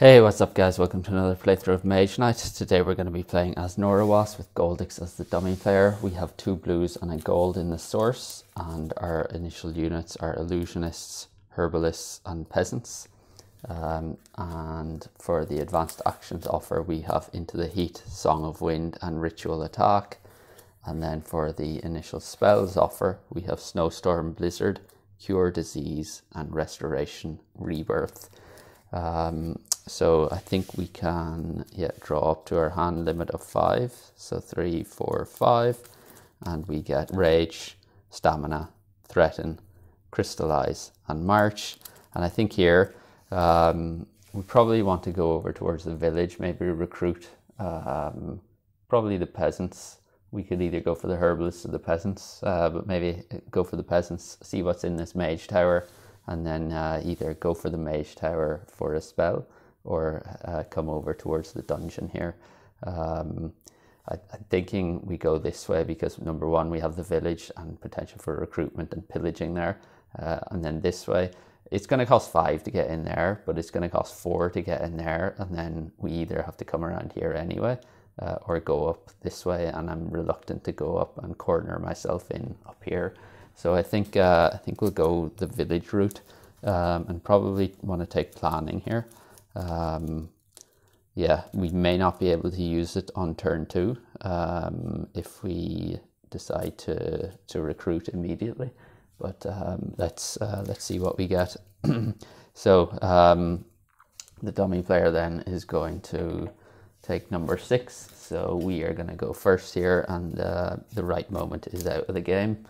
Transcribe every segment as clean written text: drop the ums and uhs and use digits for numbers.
Hey, what's up guys? Welcome to another playthrough of Mage Knight. Today we're going to be playing as Norowas with Goldix as the dummy player. We have 2 blues and a gold in the source, and our initial units are illusionists, herbalists and peasants. And for the advanced actions offer we have Into the Heat, Song of Wind and Ritual Attack. And then for the initial spells offer we have Snowstorm, Blizzard, Cure Disease and Restoration, Rebirth. So I think we can draw up to our hand limit of 5, so 3, 4, 5, and we get Rage, Stamina, Threaten, Crystallize and March. And I think here we probably want to go over towards the village, maybe recruit probably the peasants. We could either go for the herbalists or the peasants, but maybe go for the peasants, see what's in this mage tower, and then either go for the mage tower for a spell or come over towards the dungeon here. I'm thinking we go this way because number one, we have the village and potential for recruitment and pillaging there. And then this way, it's going to cost 5 to get in there, but it's going to cost 4 to get in there. And then we either have to come around here anyway or go up this way. And I'm reluctant to go up and corner myself in up here. So I think we'll go the village route and probably want to take planning here. Yeah, we may not be able to use it on turn 2 if we decide to recruit immediately. But let's see what we get. So the dummy player then is going to take number 6. So we are going to go first here, and the right moment is out of the game.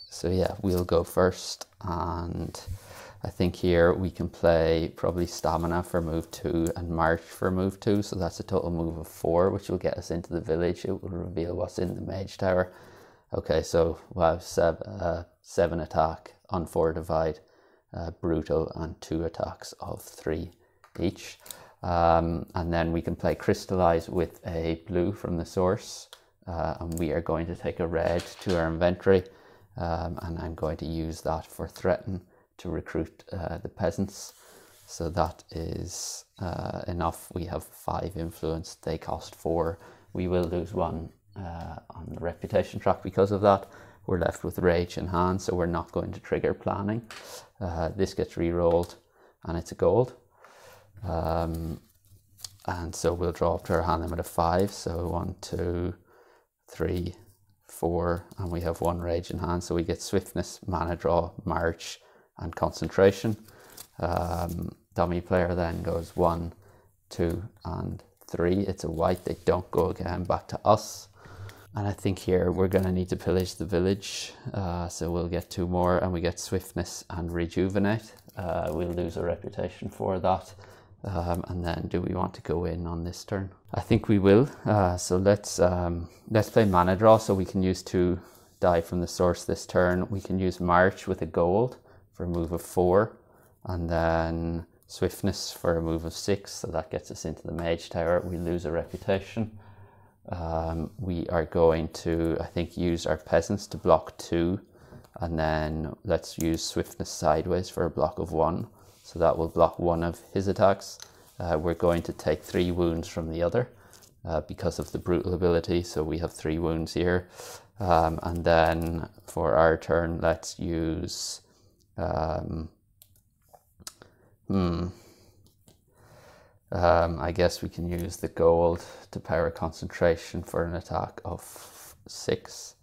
So yeah, we'll go first, and I think here we can play probably Stamina for move 2 and March for move 2, so that's a total move of 4, which will get us into the village. It will reveal what's in the mage tower. Okay, so we'll have 7 attack on 4 divide, brutal, and 2 attacks of 3 each. And then we can play Crystallize with a blue from the source. And we are going to take a red to our inventory, and I'm going to use that for Threaten to recruit the peasants. So that is enough. We have 5 influence, they cost 4. We will lose 1 on the reputation track because of that. We're left with Rage in hand, so we're not going to trigger planning. This gets re-rolled and it's a gold. And so we'll draw up to our hand limit of 5. So 1, 2, 3, 4, and we have 1 rage in hand, so we get swiftness, mana draw, march and concentration. Dummy player then goes 1, 2 and 3. It's a white, they don't go again, back to us. And I think here we're going to need to pillage the village, so we'll get 2 more, and we get swiftness and rejuvenate. We'll lose a reputation for that. And then do we want to go in on this turn? I think we will. So let's play mana draw, so we can use 2 die from the source this turn. We can use March with a gold for a move of 4, and then swiftness for a move of 6, so that gets us into the mage tower. We lose a reputation. We are going to, I think, use our peasants to block 2, and then let's use swiftness sideways for a block of 1. So that will block 1 of his attacks. We're going to take 3 wounds from the other because of the brutal ability. So we have 3 wounds here. And then for our turn, let's use... I guess we can use the gold to power concentration for an attack of 6.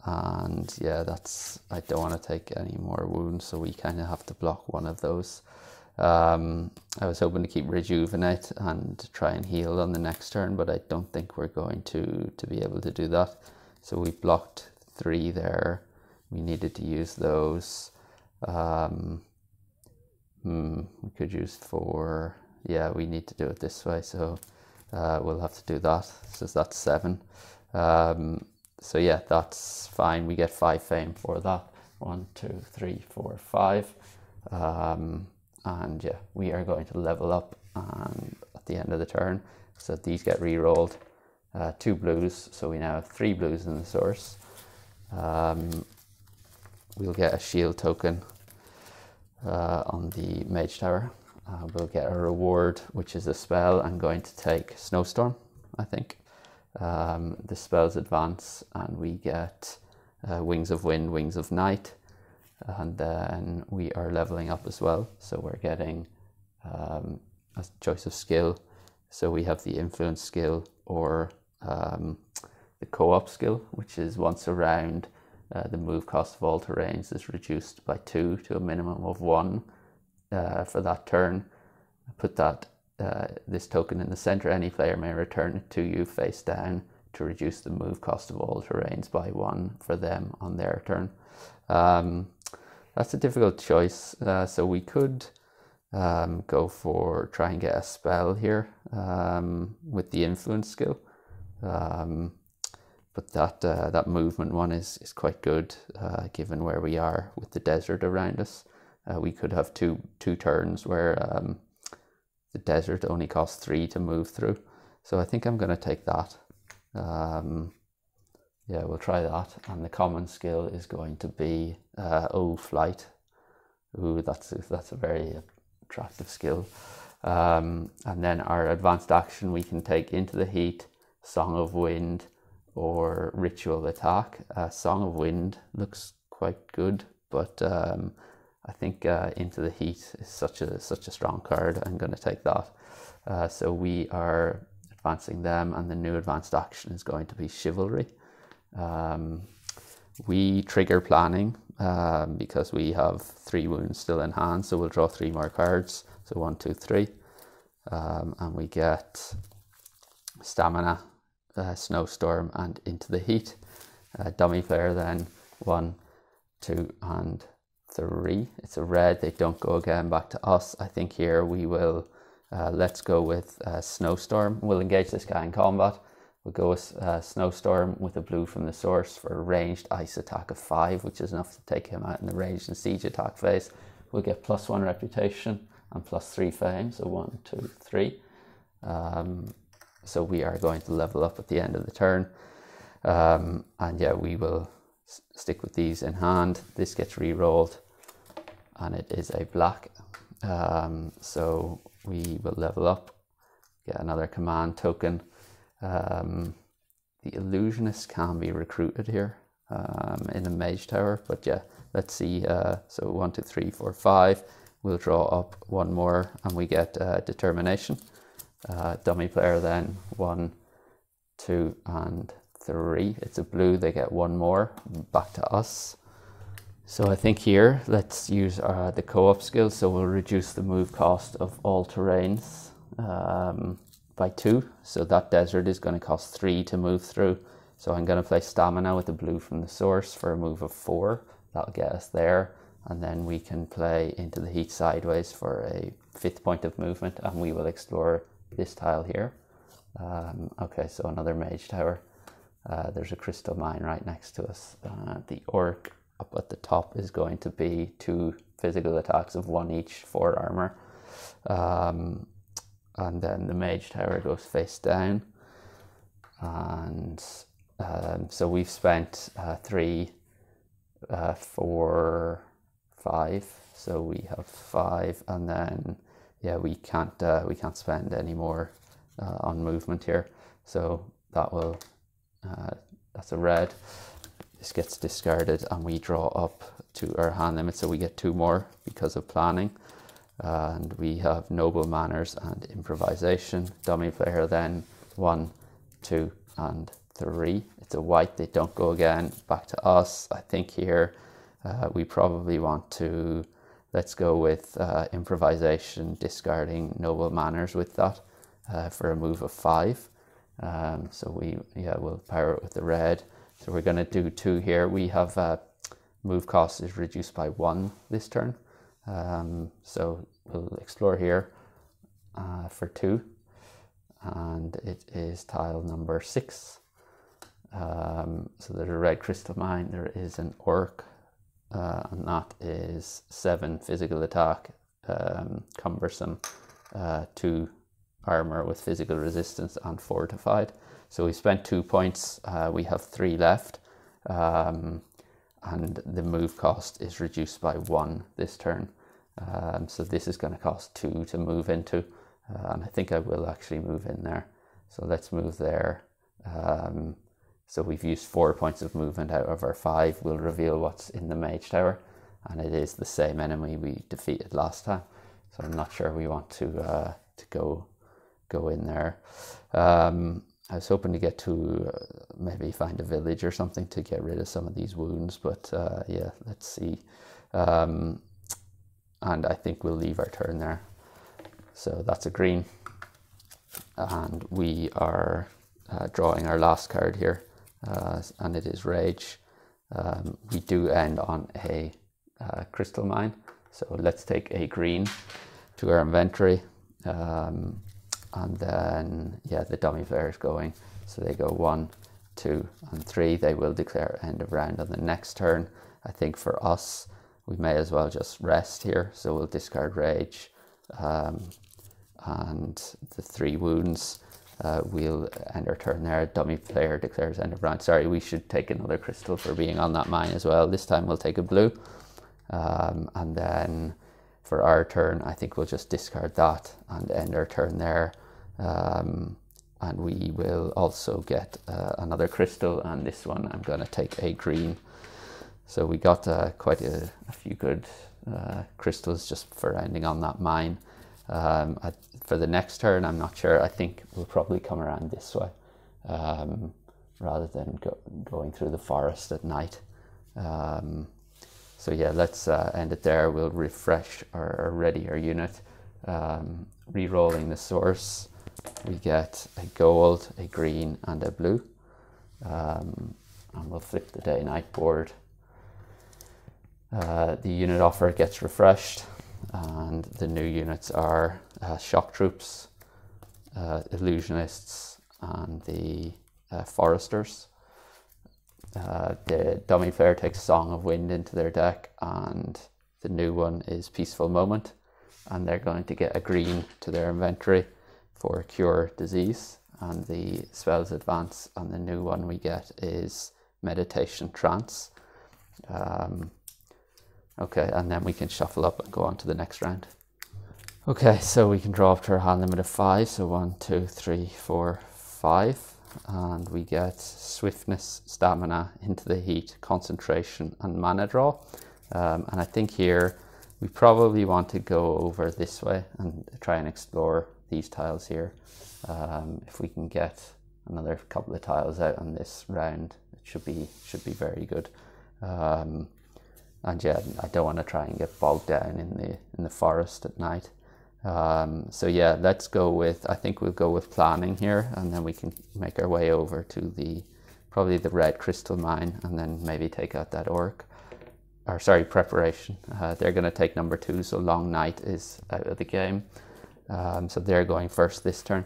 And yeah, I don't want to take any more wounds, so we kind of have to block 1 of those. I was hoping to keep rejuvenate and try and heal on the next turn, but I don't think we're going to be able to do that. So we blocked 3 there. We needed to use those. We could use 4. Yeah, we need to do it this way, so we'll have to do that. So that's 7. So yeah, that's fine. We get 5 fame for that. 1, 2, 3, 4, 5. And yeah, we are going to level up at the end of the turn. So these get re-rolled. 2 blues, so we now have 3 blues in the source. We'll get a shield token on the Mage Tower. We'll get a reward, which is a spell. I'm going to take Snowstorm, I think. The spells advance and we get Wings of Wind, Wings of Night, and then we are leveling up as well. So we're getting a choice of skill. So we have the Influence skill or the Co-op skill, which is once a round, the move cost of all terrains is reduced by 2 to a minimum of 1 for that turn. Put that this token in the center. Any player may return it to you face down to reduce the move cost of all terrains by 1 for them on their turn. That's a difficult choice. So we could go for try and get a spell here with the Influence skill. But that movement one is quite good given where we are with the desert around us. We could have two turns where the desert only costs 3 to move through. So I think I'm going to take that. Yeah, we'll try that. And the common skill is going to be Flight. Ooh, that's a very attractive skill. And then our advanced action we can take Into the Heat, Song of Wind, or Ritual Attack. Song of Wind looks quite good, but I think Into the Heat is such a strong card. I'm going to take that. So we are advancing them, and the new advanced action is going to be Chivalry. We trigger Planning because we have 3 wounds still in hand, so we'll draw 3 more cards. So 1, 2, 3, and we get Stamina, Snowstorm, and Into the Heat. Dummy player then 1, 2, and 3. It's a red. They don't go again back to us. I think here we will let's go with Snowstorm. We'll engage this guy in combat. We'll go with Snowstorm with a blue from the source for a ranged ice attack of 5, which is enough to take him out in the ranged and siege attack phase. We'll get +1 reputation and +3 fame, so 1, 2, 3. So we are going to level up at the end of the turn. And yeah, we will stick with these in hand. This gets re-rolled and it is a black. So we will level up, get another command token. The Illusionist can be recruited here in the Mage Tower, but yeah, let's see. So 1, 2, 3, 4, 5. We'll draw up 1 more and we get Determination. Dummy player then 1, 2, and 3. It's a blue. They get 1 more back to us. So I think here let's use the Co-op skill. So we'll reduce the move cost of all terrains by 2. So that desert is going to cost 3 to move through. So I'm going to play Stamina with the blue from the source for a move of 4. That'll get us there. And then we can play Into the Heat sideways for a 5th point of movement, and we will explore this tile here. Okay, so another Mage Tower. There's a crystal mine right next to us. The Orc up at the top is going to be 2 physical attacks of 1 each, 4 armor. And then the Mage Tower goes face down. And so we've spent 3, 4, 5. So we have 5, and then yeah, we can't spend any more on movement here. So that will that's a red. This gets discarded and we draw up to our hand limit, so we get 2 more because of planning. And we have Noble Manners and Improvisation. Dummy player then 1, 2, and 3. It's a white. They don't go again back to us. I think here we probably want to, let's go with Improvisation, discarding Noble Manners with that for a move of 5. So we'll power it with the red. So we're going to do 2 here. We have move cost is reduced by 1 this turn. So we'll explore here for 2, and it is tile number 6. So there's a red crystal mine. There is an Orc, and that is 7 physical attack, cumbersome, 2 armor with physical resistance, and fortified. So we spent 2 points. We have 3 left, and the move cost is reduced by 1 this turn. So this is going to cost 2 to move into, and I think I will actually move in there. So let's move there. So we've used 4 points of movement out of our 5. We'll reveal what's in the Mage Tower, and it is the same enemy we defeated last time. So I'm not sure we want to go in there. I was hoping to get to maybe find a village or something to get rid of some of these wounds, but yeah, let's see. And I think we'll leave our turn there. So that's a green, and we are drawing our last card here, and it is Rage. We do end on a crystal mine, so let's take a green to our inventory, and then yeah, the dummy player is going, so they go 1, 2, and 3. They will declare end of round on the next turn. I think for us, we may as well just rest here, so we'll discard Rage, and the 3 wounds. We'll end our turn there. Dummy player declares end of round. Sorry, we should take another crystal for being on that mine as well. This time we'll take a blue, and then for our turn, I think we'll just discard that and end our turn there. And we will also get another crystal, and this one I'm going to take a green. So we got quite a few good crystals just for ending on that mine. For the next turn, I'm not sure. I think we'll probably come around this way rather than going through the forest at night. So yeah, let's end it there. We'll refresh or ready our unit. Re-rolling the source, we get a gold, a green, and a blue. And we'll flip the day-night board. The unit offer gets refreshed, and the new units are shock troops, illusionists, and the foresters. The dummy player takes Song of Wind into their deck, and the new one is Peaceful Moment, and they're going to get a green to their inventory for Cure Disease, and the spells advance, and the new one we get is Meditation Trance. Okay, and then we can shuffle up and go on to the next round. Okay, so we can draw up to our hand limit of 5, so 1, 2, 3, 4, 5, and we get Swiftness, Stamina, Into the Heat, Concentration, and Mana Draw. And I think here we probably want to go over this way and try and explore these tiles here. If we can get another couple of tiles out on this round, it should be very good. And yeah, I don't want to try and get bogged down in the forest at night. So yeah, let's go with, I think we'll go with planning here, and then we can make our way over to probably the red crystal mine, and then maybe take out that orc. Or sorry, preparation. They're going to take number 2, so Long Night is out of the game. So they're going first this turn.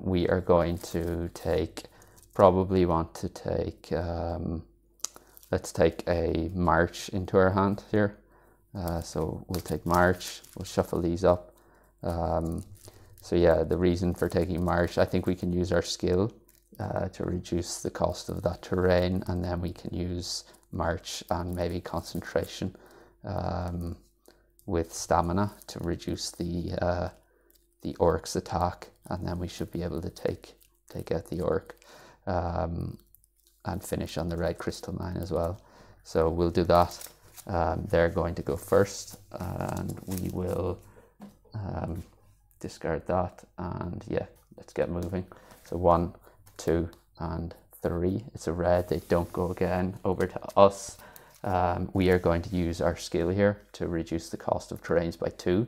We are going to probably want to take, let's take a March into our hand here. So we'll take March, we'll shuffle these up. So yeah, the reason for taking March, I think we can use our skill to reduce the cost of that terrain, and then we can use March and maybe Concentration with Stamina to reduce the orc's attack, and then we should be able to take out the orc and finish on the red crystal mine as well. So we'll do that. They're going to go first, and we will discard that, and yeah, let's get moving. So 1, 2, and 3. It's a red. They don't go again. Over to us. We are going to use our skill here to reduce the cost of terrains by 2,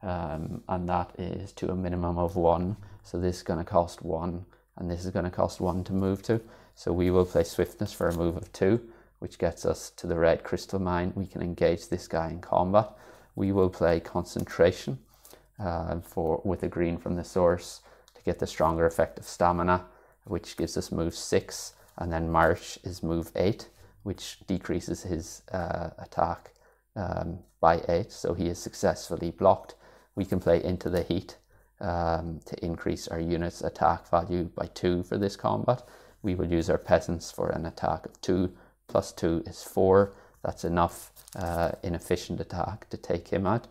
and that is to a minimum of 1. So this is going to cost 1, and this is going to cost 1 to move to. So we will play Swiftness for a move of 2, which gets us to the red crystal mine. We can engage this guy in combat. We will play Concentration with a green from the source to get the stronger effect of Stamina, which gives us move 6, and then March is move 8, which decreases his attack by 8, so he is successfully blocked. We can play Into the Heat to increase our unit's attack value by 2 for this combat. We will use our peasants for an attack of 2, plus 2 is 4, that's enough inefficient attack to take him out.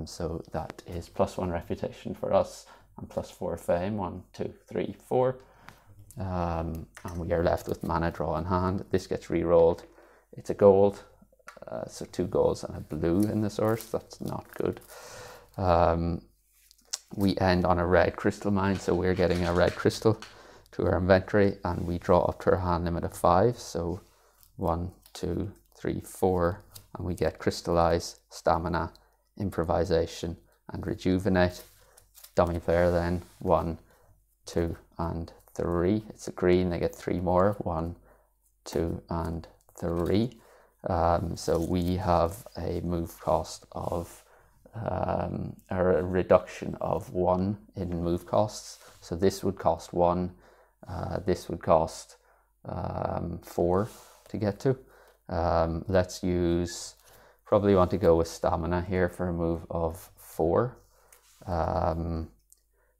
So that is +1 reputation for us and +4 fame. 1, 2, 3, 4. And we are left with mana draw in hand. This gets re-rolled. It's a gold, so 2 golds and a blue in the source. That's not good. We end on a red crystal mine, so we're getting a red crystal to our inventory, and we draw up to our hand limit of 5. So 1, 2, 3, 4, and we get crystallize, stamina, improvisation, and rejuvenate. Dummy player then 1, 2, and 3. It's a green, they get 3 more. 1, 2, and 3. So we have a move cost of or a reduction of 1 in move costs. So this would cost 1, this would cost 4 to get to. Let's use, probably want to go with stamina here for a move of 4.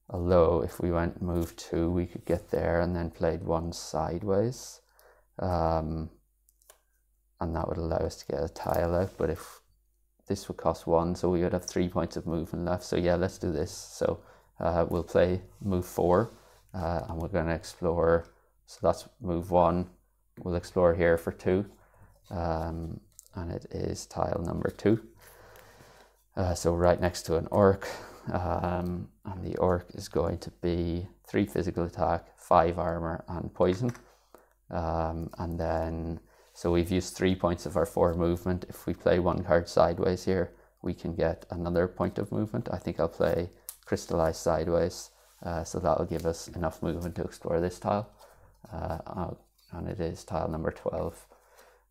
Although if we went move 2, we could get there and then played 1 sideways. And that would allow us to get a tile out, but if this would cost 1, so we would have 3 points of movement left. So yeah, let's do this. So we'll play move 4, and we're going to explore. So that's move 1. We'll explore here for 2, and it is tile number 2. So right next to an orc, and the orc is going to be 3 physical attack, 5 armor, and poison. And then, so we've used 3 points of our 4 movement. If we play 1 card sideways here, we can get another point of movement. I think I'll play crystallize sideways, so that'll give us enough movement to explore this tile. And it is tile number 12.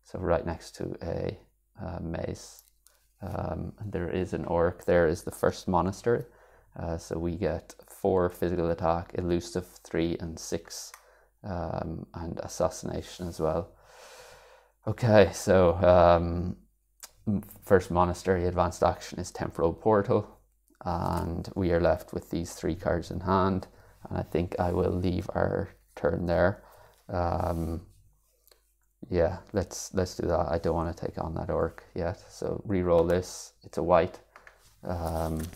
So right next to a maze. And there is an orc. There is the first monastery. So we get 4 physical attack, elusive 3 and 6, and assassination as well. Okay, so first monastery advanced action is temporal portal, and we are left with these 3 cards in hand, and I think I will leave our turn there. Yeah, let's do that. I don't want to take on that orc yet, so re-roll this. It's a white, and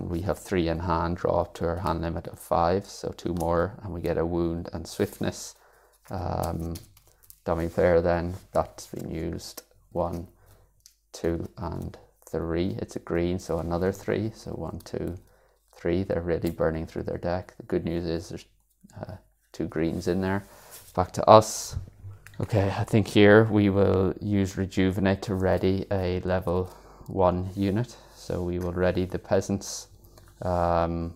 we have 3 in hand. Draw up to our hand limit of 5, so 2 more, and we get a wound and swiftness. Dummy player then, that's been used. 1, 2, and 3. It's a green, so another 3. So 1, 2, 3. They're really burning through their deck. The good news is there's 2 greens in there. Back to us. Okay, I think here we will use rejuvenate to ready a level 1 unit. So we will ready the peasants, and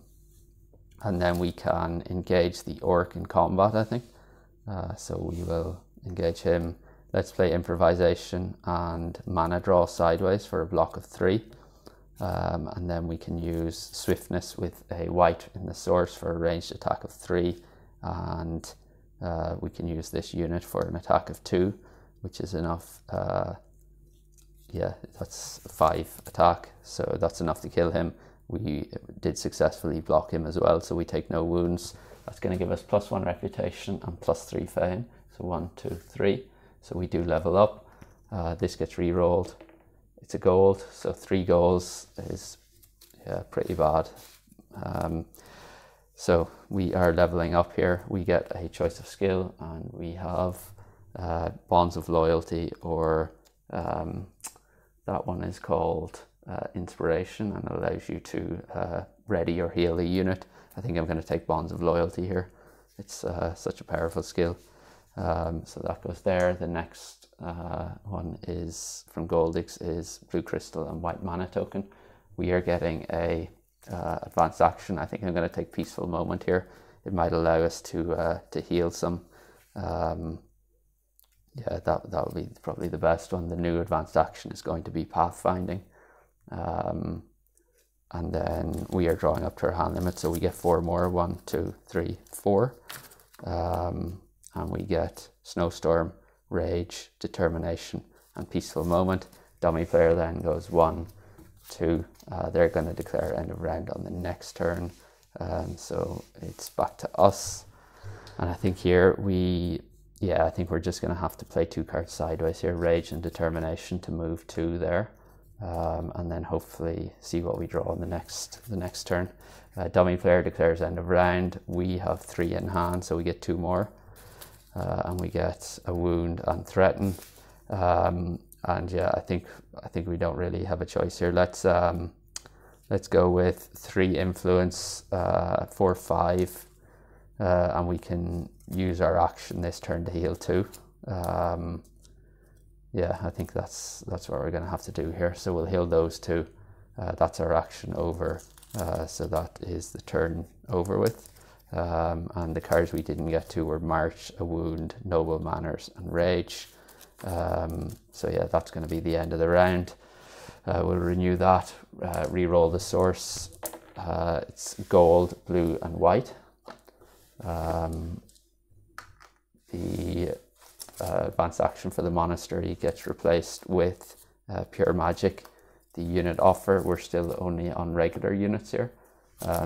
then we can engage the orc in combat, I think. So we will engage him. Let's play improvisation and mana draw sideways for a block of 3, and then we can use swiftness with a white in the source for a ranged attack of 3, and we can use this unit for an attack of 2, which is enough. Yeah, that's 5 attack, so that's enough to kill him. We did successfully block him as well, so we take no wounds. That's going to give us +1 reputation and +3 fame. So 1, 2, 3. So we do level up. This gets re-rolled. It's a gold, so 3 golds is pretty bad. So we are leveling up here. We get a choice of skill, and we have bonds of loyalty, or that one is called inspiration, and allows you to ready or heal a unit. I think I'm going to take bonds of loyalty here. It's such a powerful skill. So that goes there. The next one is from Goldix is blue crystal and white mana token. We are getting a advanced action. I think I'm going to take peaceful moment here. It might allow us to heal some. Yeah, that will be probably the best one. The new advanced action is going to be pathfinding. And then we are drawing up to our hand limit, so we get 4 more. 1, 2, 3, 4. And we get snowstorm, rage, determination, and peaceful moment. Dummy player then goes 1, 2. They're going to declare end of round on the next turn. So it's back to us. And I think here we yeah, I think we're just going to have to play 2 cards sideways here, Rage and Determination, to move 2 there, and then hopefully see what we draw in the next turn. Dummy player declares end of round. We have 3 in hand, so we get 2 more, and we get a wound and threaten. And yeah, I think we don't really have a choice here. Let's go with 3 influence, 4/5, and we can use our action this turn to heal 2. Yeah, I think that's what we're going to have to do here. So we'll heal those 2. That's our action over. So that is the turn over with. And the cards we didn't get to were March, a wound, Noble Manners, and Rage. So yeah, that's going to be the end of the round. We'll renew that, re-roll the source. It's gold, blue, and white. The advanced action for the monastery gets replaced with pure magic. The unit offer, we're still only on regular units here,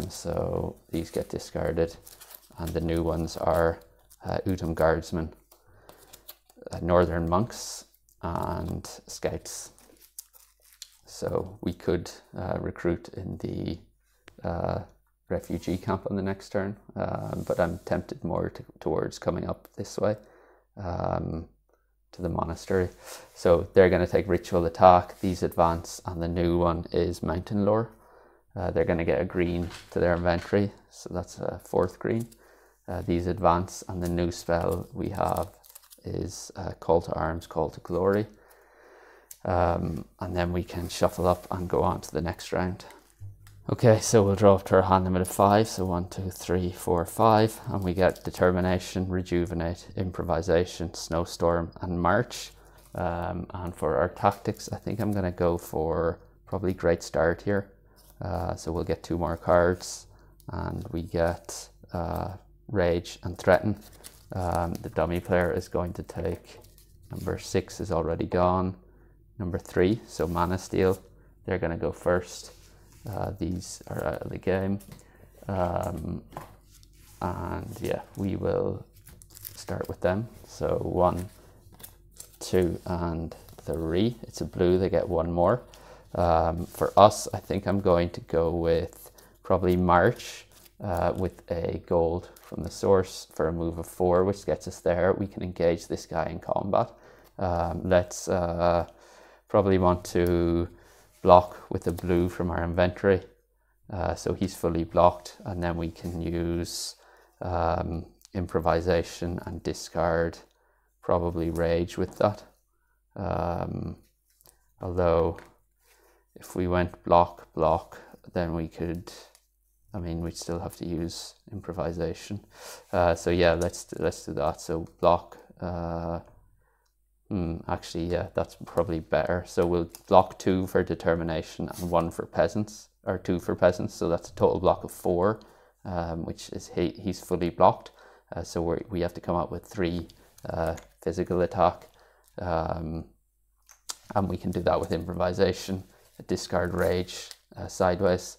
so these get discarded, and the new ones are Utum Guardsmen, Northern Monks, and Scouts. So we could recruit in the refugee camp on the next turn, but I'm tempted more towards coming up this way to the monastery. So they're going to take ritual attack, these advance, and the new one is mountain lore. They're going to get a green to their inventory, so that's a 4th green. These advance, and the new spell we have is Call to Arms, Call to Glory. And then we can shuffle up and go on to the next round. Okay, so we'll draw up to our hand limit of 5, so 1, 2, 3, 4, 5, and we get Determination, Rejuvenate, Improvisation, Snowstorm, and March. And for our tactics, I think I'm going to go for probably Great Start here. So we'll get 2 more cards, and we get Rage and Threaten. The dummy player is going to take number 6 is already gone, number 3, so Mana Steal. They're going to go first. These are out of the game, and yeah, we will start with them. So 1, 2, and 3. It's a blue, they get 1 more. For us, I think I'm going to go with probably March with a gold from the source for a move of 4, which gets us there. We can engage this guy in combat. Let's probably want to block with a blue from our inventory, so he's fully blocked, and then we can use improvisation and discard probably Rage with that. Although if we went block, then we could, I mean, we'd still have to use improvisation. So yeah, let's do that. So block, actually, yeah, that's probably better. So we'll block 2 for Determination and 1 for Peasants, or 2 for Peasants. So that's a total block of 4, which is he's fully blocked. So we have to come up with 3 physical attack, and we can do that with improvisation. Discard Rage sideways,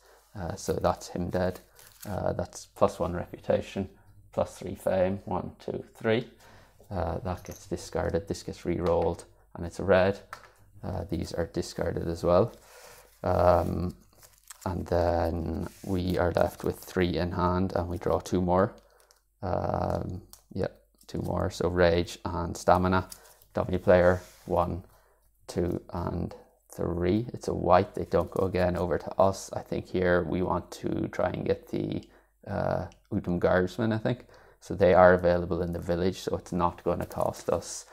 so that's him dead. That's +1 reputation, +3 fame. 1, 2, 3. That gets discarded. This gets re-rolled, and it's a red. These are discarded as well. And then we are left with 3 in hand, and we draw 2 more. Yeah, 2 more. So Rage and Stamina. Dummy player, 1, 2, and 3. It's a white. They don't go again over to us. I think here we want to try and get the Utum Guardsmen, I think. So they are available in the village, so it's not going to cost us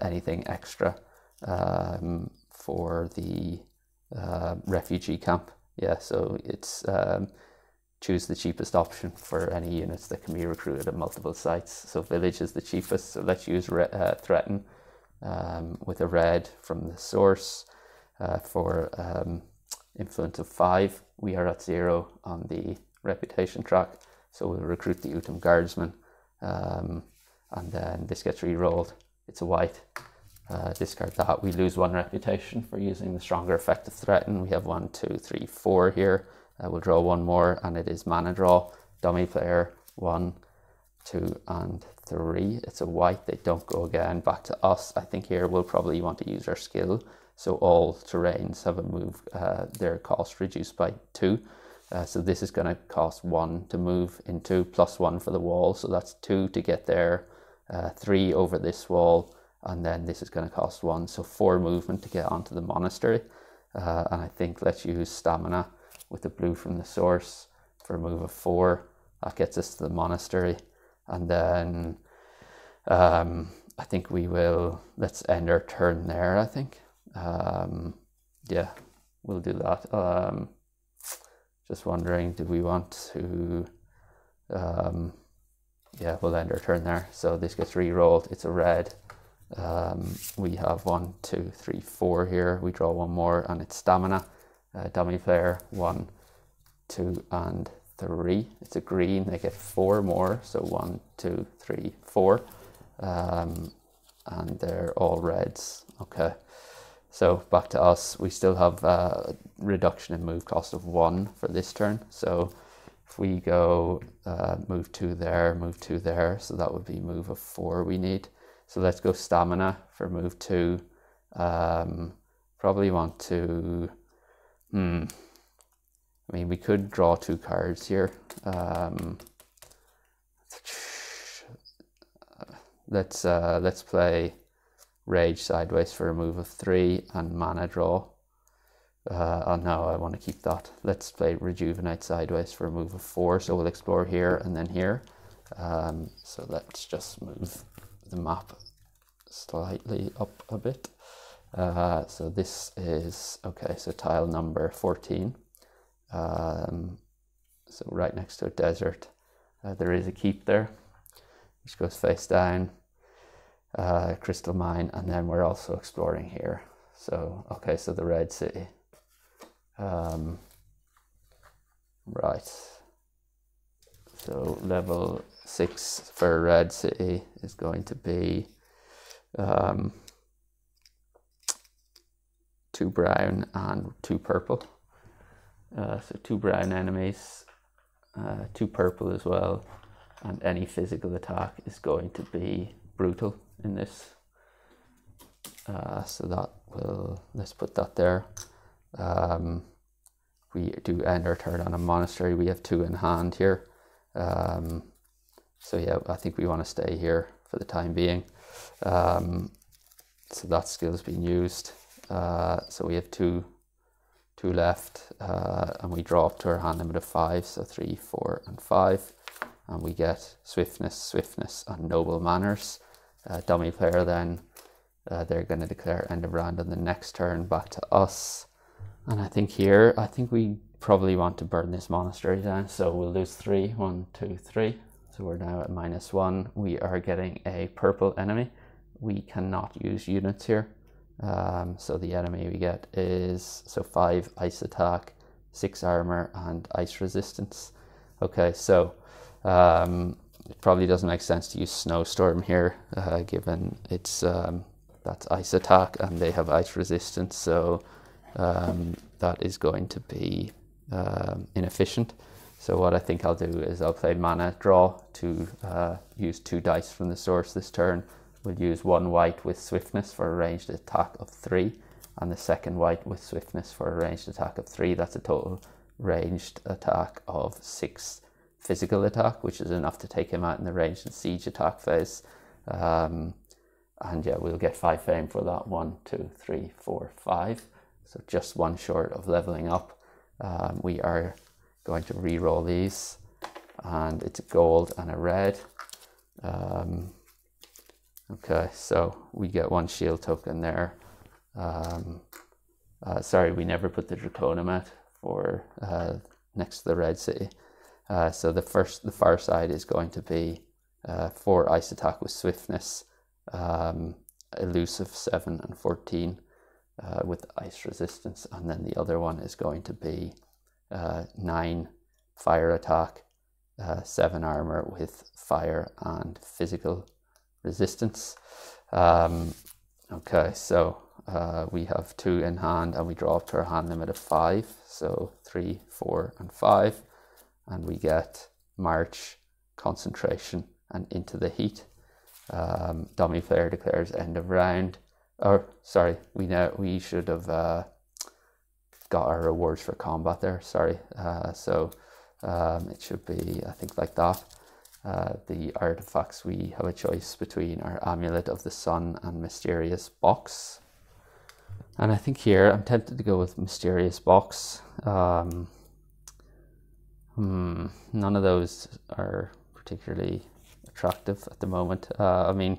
anything extra for the refugee camp. Yeah, so it's choose the cheapest option for any units that can be recruited at multiple sites. So village is the cheapest, so let's use Threaten with a red from the source for influence of 5. We are at 0 on the reputation track, so we'll recruit the Utum Guardsmen, and then this gets re-rolled. It's a white. Discard that. We lose 1 reputation for using the stronger effect of Threaten. We have 1, 2, 3, 4 here. We'll draw 1 more, and it is mana draw. Dummy player, 1, 2 and 3. It's a white, they don't go again. Back to us. I think here we'll probably want to use our skill. So all terrains have a move, their cost reduced by 2. So this is going to cost 1 to move into, plus 1 for the wall. So that's 2 to get there, 3 over this wall, and then this is going to cost 1. So 4 movement to get onto the monastery. And I think let's use stamina with the blue from the source for a move of 4. That gets us to the monastery. And then I think we will, let's end our turn there, I think. Yeah, we'll do that. Just wondering, do we want to, yeah, we'll end our turn there. So this gets re-rolled, it's a red. We have 1, 2, 3, 4 here. We draw 1 more and it's stamina. Dummy player, 1, 2 and 3. It's a green, they get 4 more. So 1, 2, 3, 4. And they're all reds. Okay. So back to us, we still have a reduction in move cost of 1 for this turn. So if we go move 2 there, move 2 there, so that would be move of 4 we need. So let's go stamina for move 2. Probably want to, I mean, we could draw 2 cards here. Let's play Rage Sideways for a move of 3 and mana draw. Oh no, I want to keep that. Let's play Rejuvenate Sideways for a move of 4. So we'll explore here and then here. So let's just move the map slightly up a bit. So this is, okay, so tile number 14. So right next to a desert. There is a keep there, which goes face down. Crystal mine, and then we're also exploring here. So okay, so the red city. Right, so level 6 for red city is going to be 2 brown and 2 purple. So 2 brown enemies, 2 purple as well, and any physical attack is going to be brutal in this. So that will, let's put that there. We do end our turn on a monastery. We have 2 in hand here. So yeah, I think we want to stay here for the time being. So that skill's been used. So we have 2 left, and we draw up to our hand limit of 5. So 3, 4, and 5, and we get swiftness, and noble manners. Dummy player then, they're going to declare end of round on the next turn. Back to us, and I think here, I think we probably want to burn this monastery down, so we'll lose 3. 1, 2, 3. So we're now at -1. We are getting a purple enemy. We cannot use units here. So the enemy we get is 5 ice attack, 6 armor, and ice resistance. Okay, so it probably doesn't make sense to use snowstorm here, given it's that's ice attack and they have ice resistance. So that is going to be inefficient. So what I think I'll do is I'll play mana draw to use 2 dice from the source this turn. We'll use 1 white with swiftness for a ranged attack of 3, and the second white with swiftness for a ranged attack of 3. That's a total ranged attack of 6 physical attack, which is enough to take him out in the ranged and siege attack phase. And yeah, we'll get 5 fame for that. 1, 2, 3, 4, 5. So just 1 short of leveling up. We are going to re-roll these, and it's a gold and a red. Okay, so we get 1 shield token there. Sorry, we never put the Draconum out for next to the red city. So the far side is going to be 4 ice attack with swiftness, elusive 7 and 14 with ice resistance, and then the other one is going to be 9 fire attack, 7 armor with fire and physical resistance. Okay, so we have 2 in hand, and we draw up to our hand limit of 5. So 3, 4, and 5, and we get March, Concentration, and into the heat. Dummy player declares end of round. Or sorry, we should have got our rewards for combat there. Sorry. It should be, I think, like that. The artifacts, we have a choice between our Amulet of the Sun and Mysterious Box. And I think here I'm tempted to go with Mysterious Box. None of those are particularly attractive at the moment. I mean,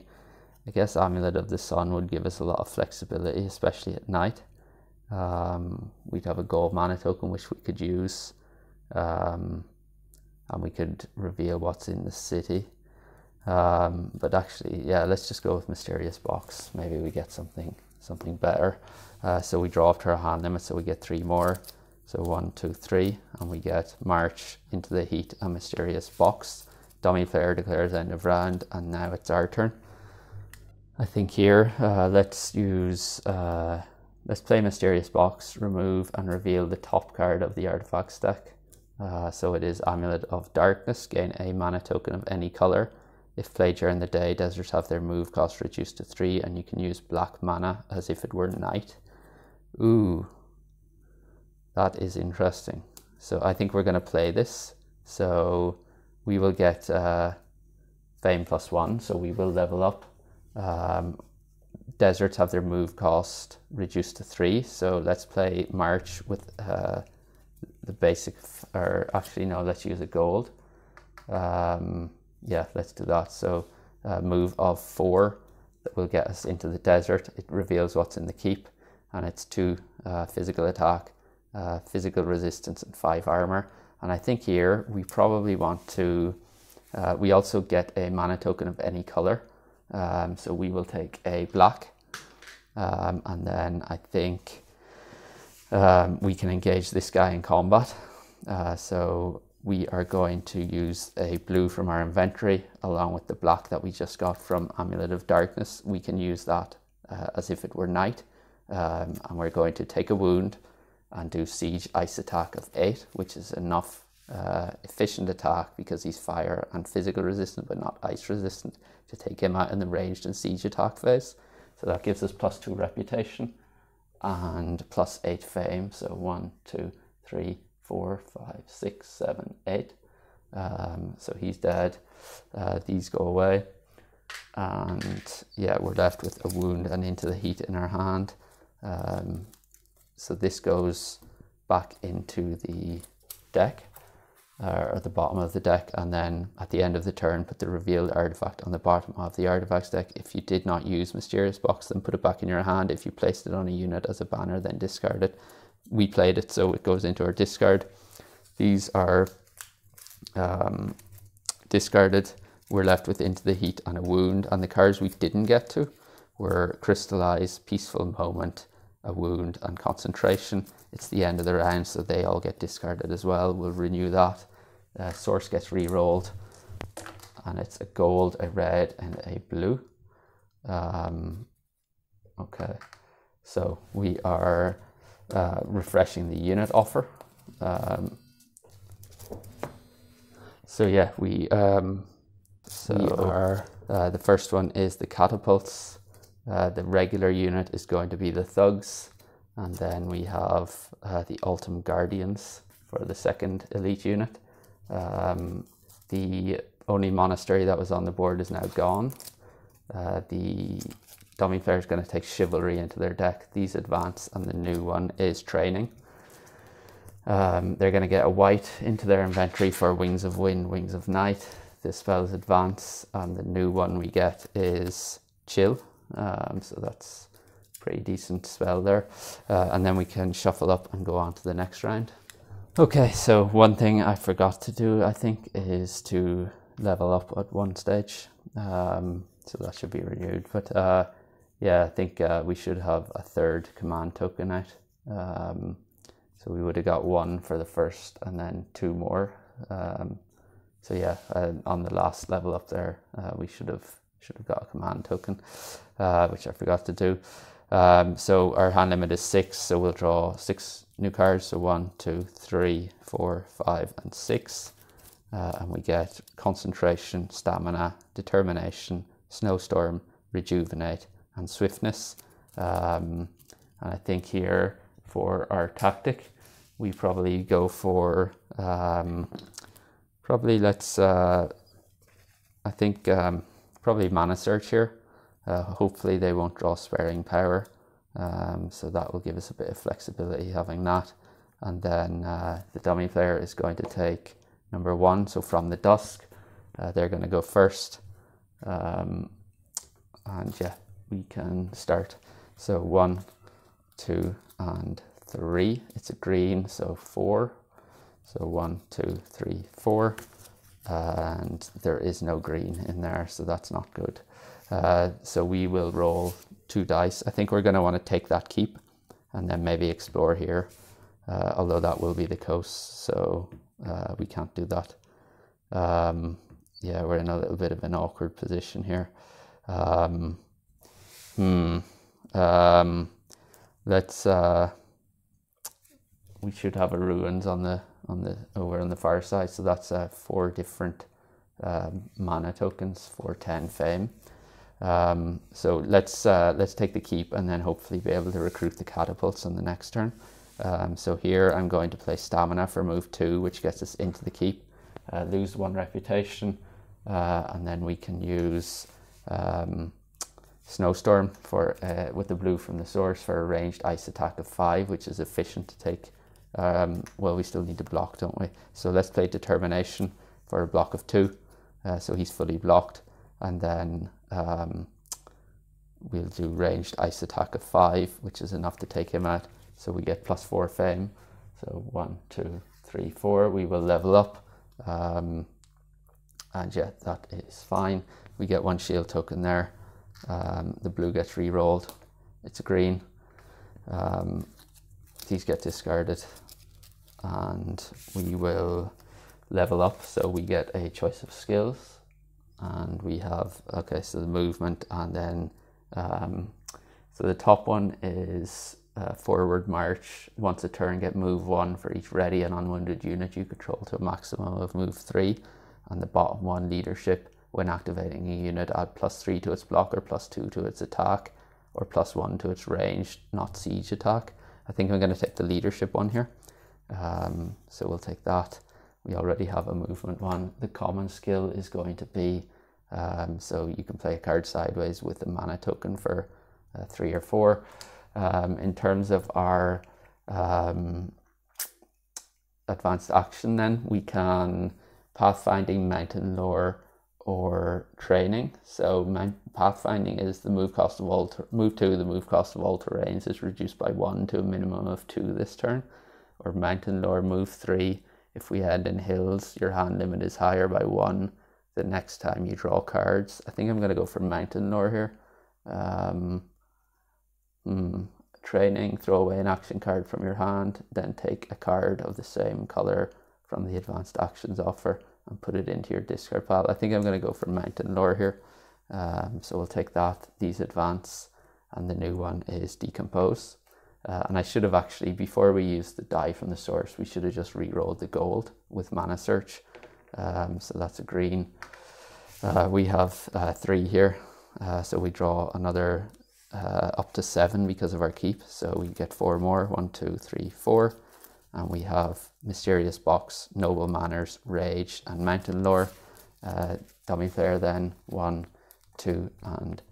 I guess Amulet of the Sun would give us a lot of flexibility, especially at night. We'd have a gold mana token which we could use, and we could reveal what's in the city. But actually, yeah, let's just go with Mysterious Box. Maybe we get something better. So we draw up to our hand limit, so we get 3 more. So 1, 2, 3, and we get March, Into the Heat, and Mysterious Box. Dummy player declares end of round, and now it's our turn. I think here, let's play Mysterious Box, remove and reveal the top card of the artifacts deck. So it is Amulet of Darkness, gain a mana token of any color. If played during the day, deserts have their move cost reduced to 3, and you can use black mana as if it were night. Ooh, that is interesting. So I think we're going to play this. So we will get Fame +1, so we will level up. Deserts have their move cost reduced to 3, so let's play March with the basic, or actually no, let's use a gold. Yeah, let's do that. So move of 4 that will get us into the desert. It reveals what's in the keep, and it's 2 physical attack, physical resistance, and 5 armor. And I think here we probably want to, we also get a mana token of any color. So we will take a black, and then I think we can engage this guy in combat. So we are going to use a blue from our inventory along with the black that we just got from Amulet of Darkness. We can use that as if it were night, and we're going to take a wound and do Siege Ice attack of 8, which is enough efficient attack because he's fire and physical resistant but not ice resistant to take him out in the ranged and siege attack phase. So that gives us +2 reputation and +8 fame. So 1, 2, 3, 4, 5, 6, 7, 8. So he's dead. These go away, and yeah, we're left with a wound and Into the Heat in our hand. So this goes back into the deck, or at the bottom of the deck, and then at the end of the turn put the revealed artifact on the bottom of the artifacts deck. If you did not use Mysterious Box, then put it back in your hand. If you placed it on a unit as a banner, then discard it. We played it, so it goes into our discard. These are discarded. We're left with Into the Heat and a wound, and the cards we didn't get to were Crystallize, Peaceful Moment, a wound, and Concentration. It's the end of the round, so they all get discarded as well. We'll renew that. Source gets re-rolled, and it's a gold, a red, and a blue. Okay, so we are refreshing the unit offer. So yeah, the first one is the Catapults. The regular unit is going to be the Thugs, and then we have the Ultim Guardians for the second elite unit. The only monastery that was on the board is now gone. The dummy player is going to take Chivalry into their deck. These advance, and the new one is Training. They're going to get a white into their inventory for Wings of Wind, Wings of Night. The spells advance, and the new one we get is Chill. So that's a pretty decent spell there. And then we can shuffle up and go on to the next round. Okay, so one thing I forgot to do, I think, is to level up at one stage. So that should be renewed. But yeah, I think we should have a 3rd command token out. So we would have got 1 for the first and then 2 more. So yeah, on the last level up there, we should have got a command token, which I forgot to do. So our hand limit is 6, so we'll draw 6 new cards. So 1, 2, 3, 4, 5, and 6. and we get concentration, stamina, determination, snowstorm, rejuvenate, and swiftness. And I think here for our tactic, we probably go for probably probably mana search here. Hopefully they won't draw sparing power, so that will give us a bit of flexibility having that. And then the dummy player is going to take number 1, so from the dusk. They're going to go first, and yeah, we can start. So 1, 2, and 3. It's a green, so 4. So 1, 2, 3, 4, and there is no green in there, so that's not good. So we will roll 2 dice. I think we're going to want to take that keep and then maybe explore here, although that will be the coast, so we can't do that. Yeah, we're in a little bit of an awkward position here. Let's we should have a ruins over on the far side, so that's 4 different mana tokens for 10 fame. So let's take the keep and then hopefully be able to recruit the catapults on the next turn. So here I'm going to play stamina for move 2, which gets us into the keep, lose 1 reputation, and then we can use snowstorm for with the blue from the source for a ranged ice attack of 5, which is efficient to take. Well, we still need to block, don't we? So let's play determination for a block of 2, so he's fully blocked, and then we'll do ranged ice attack of 5, which is enough to take him out, so we get +4 fame. So 1, 2, 3, 4, we will level up, and yeah, that is fine. We get 1 shield token there. The blue gets re-rolled, it's a green. These get discarded, and we will level up, so we get a choice of skills, and we have, okay, so the movement, and then so the top one is forward march. Once a turn, get move 1 for each ready and unwounded unit you control to a maximum of move 3, and the bottom one, leadership. When activating a unit, add +3 to its block or +2 to its attack, or +1 to its ranged, not siege attack. I think I'm going to take the leadership one here, so we'll take that. We already have a movement 1. The common skill is going to be, so you can play a card sideways with a mana token for 3 or 4. In terms of our advanced action, then we can pathfinding, mountain lore, or training. So pathfinding is the move cost of all move 2, the move cost of all terrains is reduced by 1 to a minimum of 2 this turn. Or mountain lore, move 3, if we head in hills, your hand limit is higher by 1 the next time you draw cards. I think I'm going to go for mountain lore here. Training, throw away an action card from your hand, then take a card of the same color from the advanced actions offer and put it into your discard pile. I think I'm going to go for mountain lore here, so we'll take that. These advance, and the new one is decompose. And I should have actually, before we used the die from the source, we should have just re-rolled the gold with mana search. So that's a green. We have 3 here, so we draw another up to 7 because of our keep, so we get 4 more. 1, 2, 3, 4. And we have Mysterious Box, Noble Manners, Rage, and Mountain Lore. Dummy player then, 1, 2, and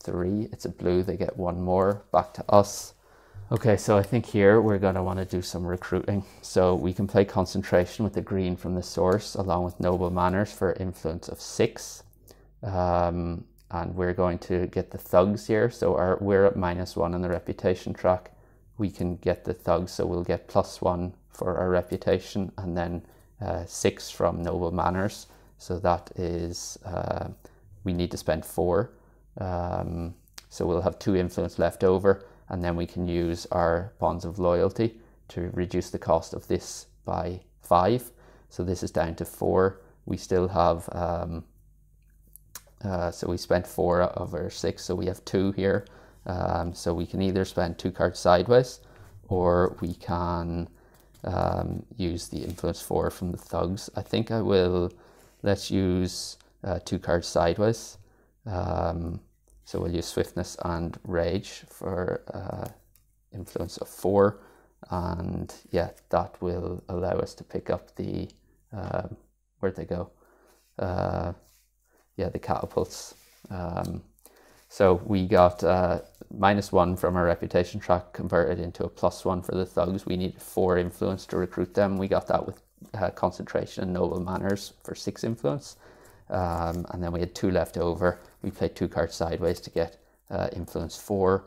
3. It's a blue, they get 1 more, back to us. Okay, so I think here we're going to want to do some recruiting. So we can play Concentration with the green from the source, along with Noble Manners for influence of 6. And we're going to get the thugs here. So we're at -1 on the reputation track. We can get the thugs, so we'll get +1 for our reputation, and then 6 from Noble Manners. So that is, we need to spend 4. So we'll have 2 influence left over, and then we can use our Bonds of Loyalty to reduce the cost of this by 5. So this is down to 4. We still have, so we spent 4 of our 6, so we have 2 here. So we can either spend 2 cards sideways, or we can use the influence 4 from the thugs. I think I will, let's use 2 cards sideways. So we'll use swiftness and rage for influence of 4, and yeah, that will allow us to pick up the where'd they go? Yeah, the catapults. So we got -1 from our reputation track converted into a +1 for the thugs. We needed 4 influence to recruit them. We got that with concentration and noble manners for 6 influence. And then we had 2 left over. We played 2 cards sideways to get influence 4,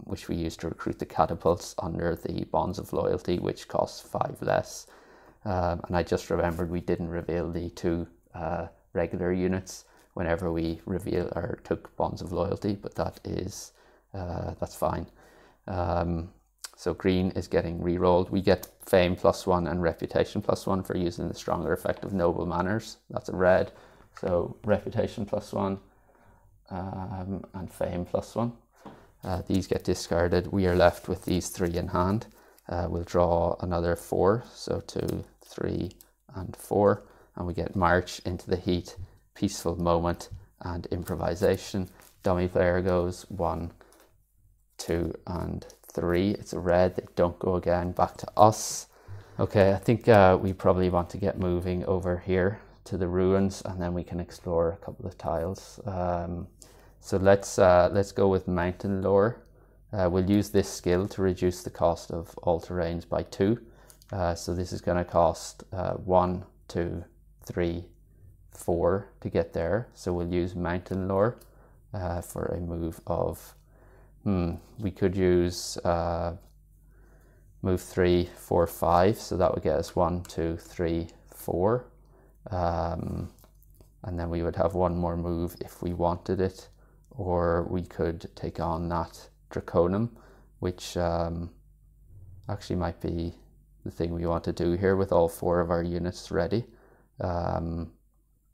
which we used to recruit the catapults under the bonds of loyalty, which costs 5 less. And I just remembered we didn't reveal the 2 regular units whenever we reveal or took bonds of loyalty, but that is that's fine. So green is getting re-rolled. We get fame +1 and reputation +1 for using the stronger effect of noble manners. That's a red. So reputation +1 and fame +1. These get discarded. We are left with these 3 in hand. We'll draw another 4. So 2, 3, and 4. And we get march, into the heat, peaceful moment, and improvisation. Dummy player goes 1, 2, and 3. It's a red. They don't go again. Back to us. Okay, I think we probably want to get moving over here to the ruins, and then we can explore a couple of tiles. So let's go with mountain lore. We'll use this skill to reduce the cost of all terrains by 2. So this is going to cost 1, 2, 3, 4 to get there. So we'll use mountain lore for a move of, we could use move 3, 4, 5. So that would get us 1, 2, 3, 4. And then we would have 1 more move if we wanted it, or we could take on that Draconum, which actually might be the thing we want to do here with all 4 of our units ready.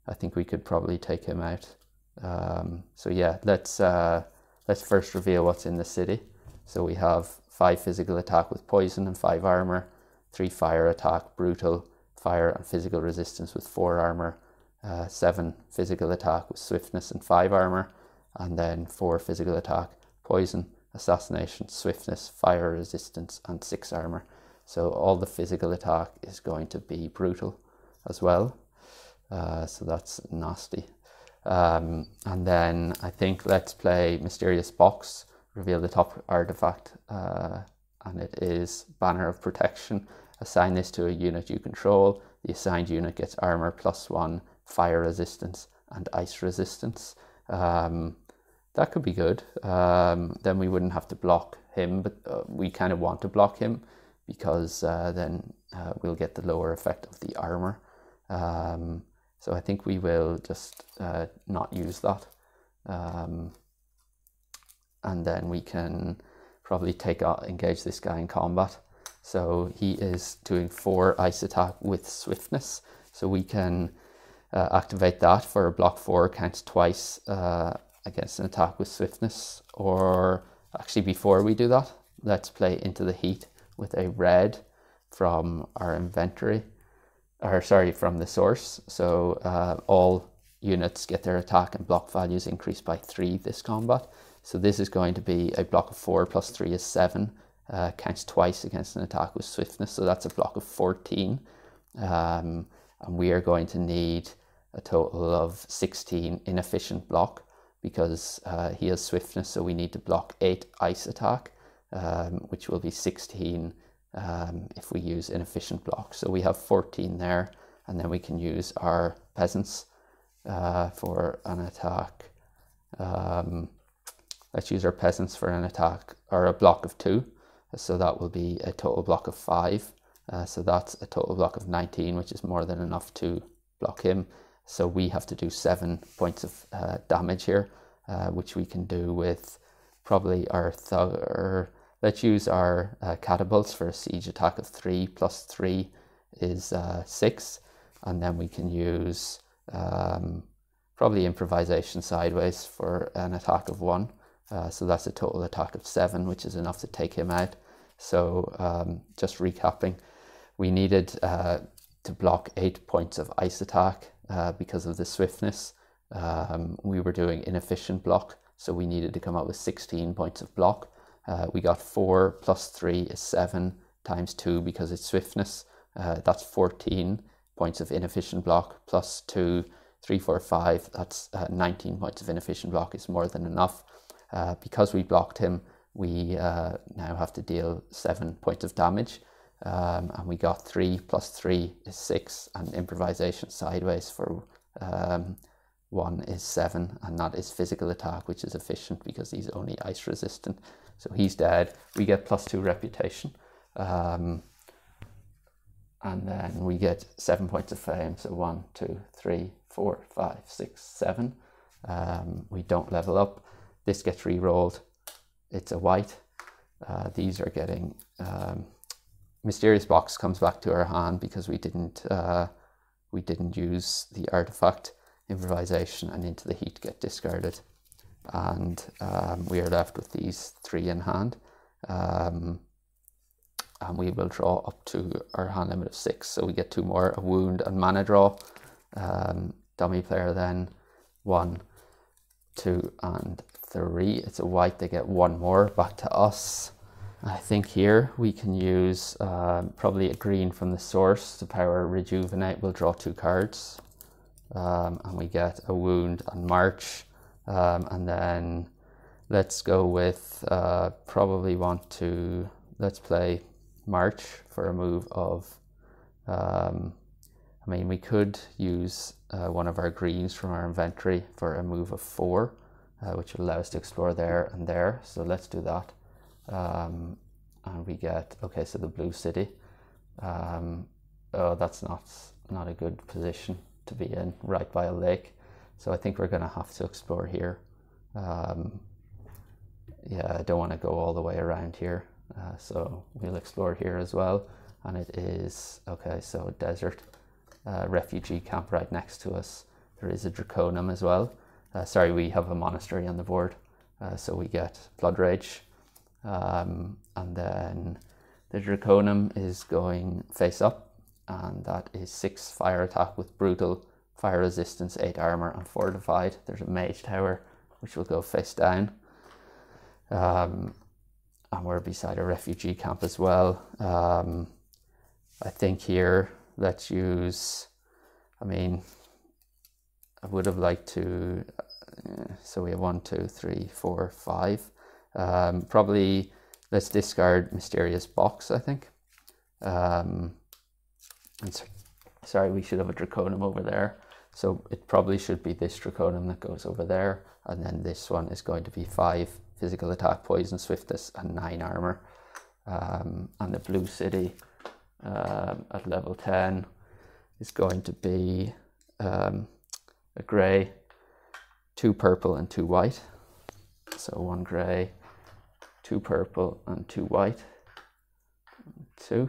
I think we could probably take him out. So yeah, let's first reveal what's in the city. So we have 5 physical attack with poison and 5 armor, 3 fire attack, brutal, fire and physical resistance with 4 armor, 7 physical attack with swiftness and 5 armor, and then 4 physical attack, poison, assassination, swiftness, fire resistance, and 6 armor. So all the physical attack is going to be brutal as well. So that's nasty. And then I think let's play Mysterious Box, reveal the top artifact, and it is Banner of Protection. Assign this to a unit you control. The assigned unit gets armor +1, fire resistance, and ice resistance. That could be good. Then we wouldn't have to block him, but we kind of want to block him because then we'll get the lower effect of the armor. So I think we will just not use that. And then we can probably engage this guy in combat. So he is doing 4 ice attack with swiftness. So we can activate that for a block 4, counts twice against an attack with swiftness. Or actually before we do that, let's play Into the Heat with a red from our inventory. Or sorry, from the source. So all units get their attack and block values increased by 3 this combat. So this is going to be a block of 4 plus 3 is 7. Counts twice against an attack with swiftness. So that's a block of 14. And we are going to need a total of 16 inefficient block because he has swiftness. So we need to block 8 ice attack, which will be 16 if we use inefficient block. So we have 14 there, and then we can use our peasants for an attack. Let's use our peasants for an attack or a block of 2. So that will be a total block of 5. So that's a total block of 19, which is more than enough to block him. So we have to do 7 points of damage here, which we can do with probably our thug. Let's use our catapults for a siege attack of 3 plus 3 is 6. And then we can use probably improvisation sideways for an attack of 1. So that's a total attack of 7, which is enough to take him out. So just recapping, we needed to block 8 points of ice attack because of the swiftness. We were doing inefficient block, so we needed to come up with 16 points of block. We got 4 plus 3 is 7 times 2 because it's swiftness. That's 14 points of inefficient block plus 2, 3, 4, 5. That's 19 points of inefficient block is more than enough. Because we blocked him, we now have to deal 7 points of damage. And we got 3 plus 3 is 6, and improvisation sideways for 1 is 7, and that is physical attack, which is efficient because he's only ice resistant. So he's dead. We get plus 2 reputation. And then we get 7 points of fame. So 1, 2, 3, 4, 5, 6, 7. We don't level up. This gets re-rolled. It's a white. These are getting... Mysterious Box comes back to our hand because we didn't use the artifact. Improvisation and Into the Heat get discarded. And we are left with these 3 in hand. And we will draw up to our hand limit of 6. So we get 2 more, a wound and mana draw. Dummy player then 1, 2, and 3. It's a white, they get 1 more back to us. I think here we can use probably a green from the source to power Rejuvenate. We'll draw 2 cards. And we get a wound and march. And then let's go with probably let's play march for a move of, I mean, we could use one of our greens from our inventory for a move of 4, which will allow us to explore there and there. So let's do that. And we get, okay, so the blue city. Oh, that's not a good position to be in, right by a lake. So I think we're going to have to explore here. Yeah, I don't want to go all the way around here. So we'll explore here as well. And it is, okay, so desert, refugee camp right next to us. There is a Draconum as well. Sorry, we have a monastery on the board. So we get Blood Rage. And then the Draconum is going face up. And that is 6 fire attack with brutal, fire resistance, 8 armor, and fortified. There's a mage tower, which will go face down. And we're beside a refugee camp as well. I think here, let's use, I mean, I would have liked to, so we have 1, 2, 3, 4, 5. Probably let's discard Mysterious Box, I think. And sorry, we should have a Draconum over there. So it probably should be this Draconum that goes over there. And then this one is going to be 5 physical attack, poison, swiftness, and 9 armor. And the blue city at level 10 is going to be a grey, 2 purple, and 2 white. So 1 grey, 2 purple, and 2 white. 2.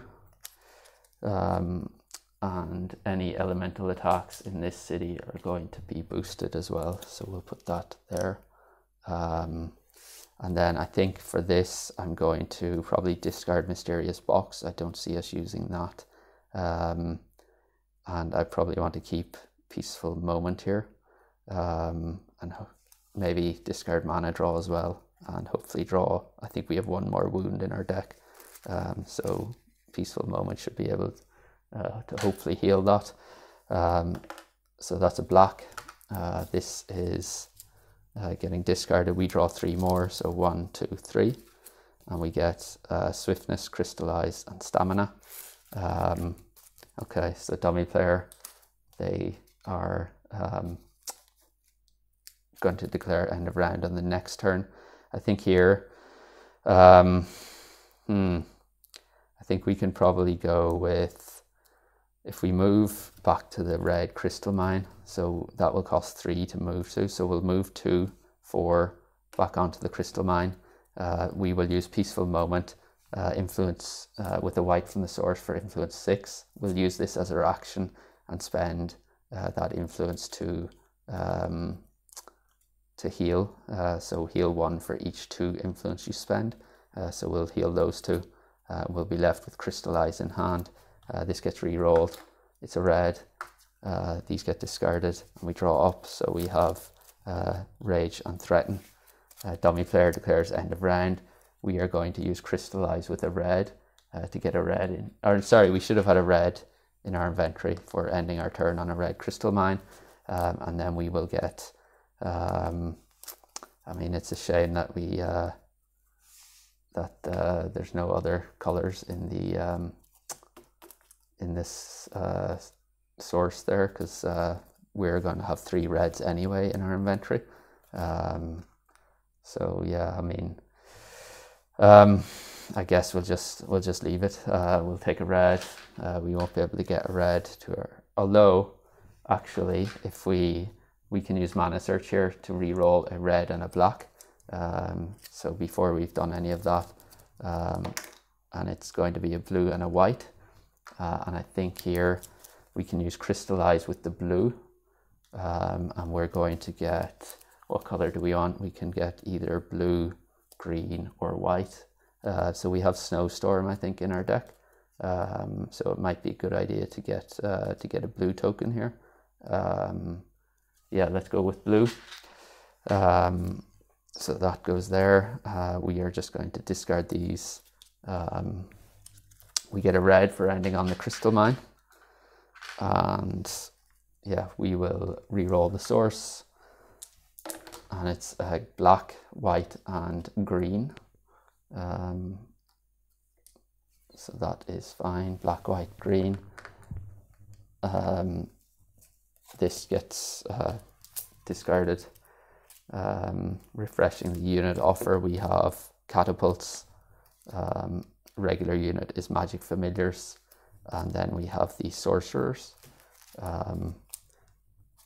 And any elemental attacks in this city are going to be boosted as well. So we'll put that there. And then I think for this, I'm going to probably discard Mysterious Box. I don't see us using that. And I probably want to keep Peaceful Moment here. And maybe discard Mana Draw as well. And hopefully draw, I think we have 1 more wound in our deck. So Peaceful Moment should be able to hopefully heal that. So that's a black. This is getting discarded. We draw 3 more, so 1, 2, 3. And we get Swiftness, Crystallize, and Stamina. Okay, so dummy player, they are going to declare end of round on the next turn. I think here, I think we can probably go with, if we move back to the red crystal mine, so that will cost 3 to move to. So we'll move 2, 4 back onto the crystal mine. We will use Peaceful Moment, influence with a white from the source for influence 6. We'll use this as our action and spend that influence to heal. So heal 1 for each 2 influence you spend. So we'll heal those 2. We'll be left with Crystallize in hand. This gets re-rolled. It's a red. These get discarded and we draw up. So we have Rage and Threaten. Dummy player declares end of round. We are going to use Crystallize with a red to get a red in. Or sorry, we should have had a red in our inventory for ending our turn on a red crystal mine. And then we will get, I mean, it's a shame that we, there's no other colors in the, in this source there, because we're going to have 3 reds anyway in our inventory. So yeah, I mean, I guess we'll just leave it. We'll take a red. We won't be able to get a red to our, although actually if we can use Mana Search here to re-roll a red and a black. So before we've done any of that, and it's going to be a blue and a white. And I think here we can use Crystallize with the blue, and we're going to get, what color do we want? We can get either blue, green or white. So we have Snowstorm, I think, in our deck. So it might be a good idea to get a blue token here. Yeah, let's go with blue. So that goes there. We are just going to discard these. We get a red for ending on the crystal mine. And yeah, we will re-roll the source. And it's black, white and green. So that is fine. Black, white, green. This gets discarded. Refreshing the unit offer, we have catapults. Regular unit is magic familiars, and then we have the sorcerers.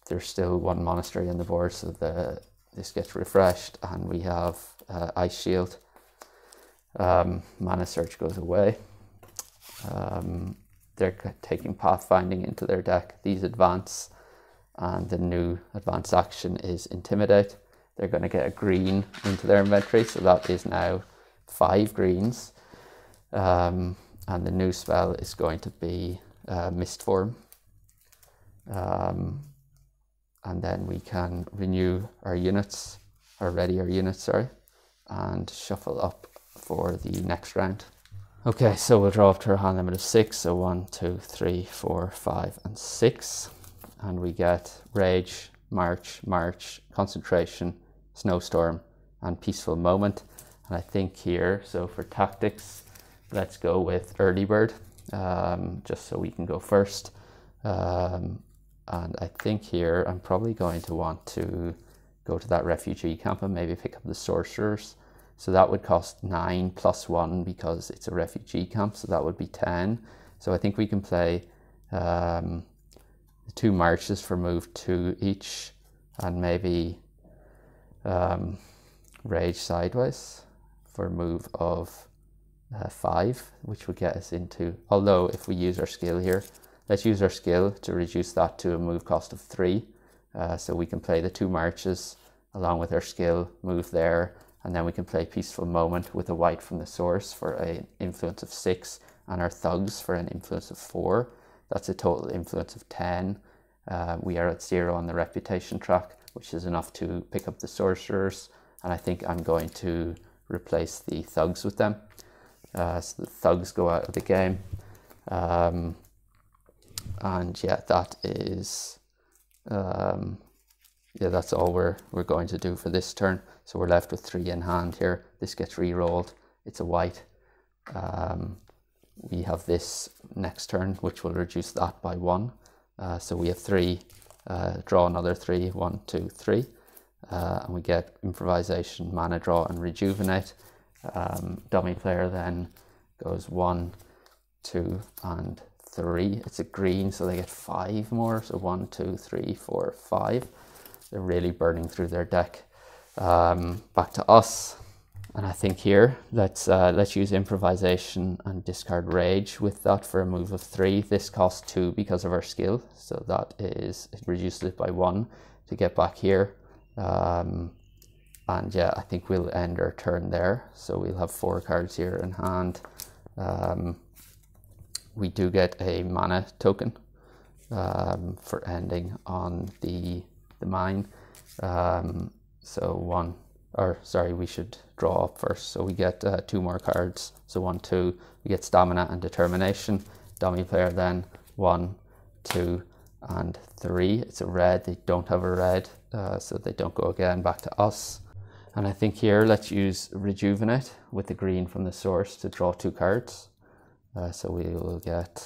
There's still 1 monastery on the board, so this gets refreshed, and we have Ice Shield. Mana Search goes away. They're taking Pathfinding into their deck. These advance, and the new advanced action is Intimidate. They're going to get a green into their inventory, so that is now 5 greens. And the new spell is going to be Mistform. And then we can renew our units, or ready our units, sorry, and shuffle up for the next round. Okay, so we'll draw up to our hand limit of 6. So 1, 2, 3, 4, 5, and 6. And we get Rage, March, Concentration, Snowstorm, and Peaceful Moment. And I think here, so for tactics, let's go with Early Bird, just so we can go first. And I think here I'm probably going to want to go to that refugee camp and maybe pick up the sorcerers. So that would cost 9 plus 1 because it's a refugee camp, so that would be 10. So I think we can play 2 marches for move 2 each, and maybe Rage Sideways for move of 5, which would get us into, although if we use our skill here, let's use our skill to reduce that to a move cost of 3. So we can play the 2 marches along with our skill, move there, and then we can play Peaceful Moment with a white from the source for an influence of 6, and our thugs for an influence of 4. That's a total influence of 10. We are at 0 on the reputation track, which is enough to pick up the sorcerers, and I think I'm going to replace the thugs with them. So the thugs go out of the game. And yeah, that is yeah, that's all we're going to do for this turn. So we're left with 3 in hand here. This gets re-rolled. It's a white. We have this next turn, which will reduce that by 1. So we have 3. Draw another 3. 1, 2, 3. And we get Improvisation, Mana Draw, and Rejuvenate. Dummy player then goes 1, 2, and 3. It's a green, so they get 5 more. So 1, 2, 3, 4, 5. They're really burning through their deck. Back to us, and I think here let's use Improvisation and discard Rage with that for a move of 3. This costs 2 because of our skill, so that is, it reduces it by 1 to get back here. And yeah, I think we'll end our turn there. So we'll have 4 cards here in hand. we do get a mana token for ending on the mine. We should draw up first. So we get 2 more cards. So 1, 2, we get Stamina and Determination. Dummy player then 1, 2, and 3. It's a red. They don't have a red, so they don't go again back to us. And I think here, let's use Rejuvenate with the green from the source to draw 2 cards. So we will get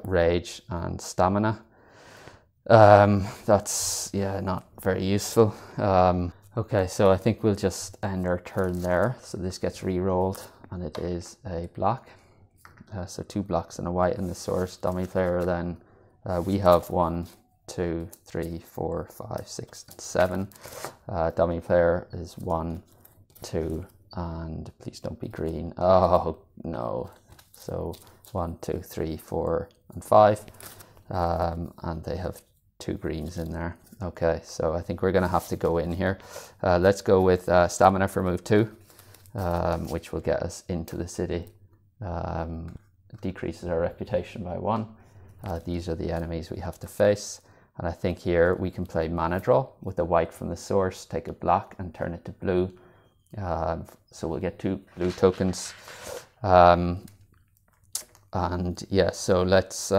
Rage and Stamina. That's, yeah, not very useful. Okay, so I think we'll just end our turn there. So this gets re-rolled, and it is a black. So 2 blacks and a white in the source. Dummy player then, we have 1, 2, 3, 4, 5, 6, and 7. Dummy player is 1, 2, and please don't be green. Oh no. So 1, 2, 3, 4, and 5. And they have 2 greens in there. Okay, so I think we're going to have to go in here. Let's go with Stamina for move 2, which will get us into the city. Decreases our reputation by 1. These are the enemies we have to face. And I think here we can play Mana Draw with a white from the source, take a black and turn it to blue. So we'll get 2 blue tokens. And yeah, so let's,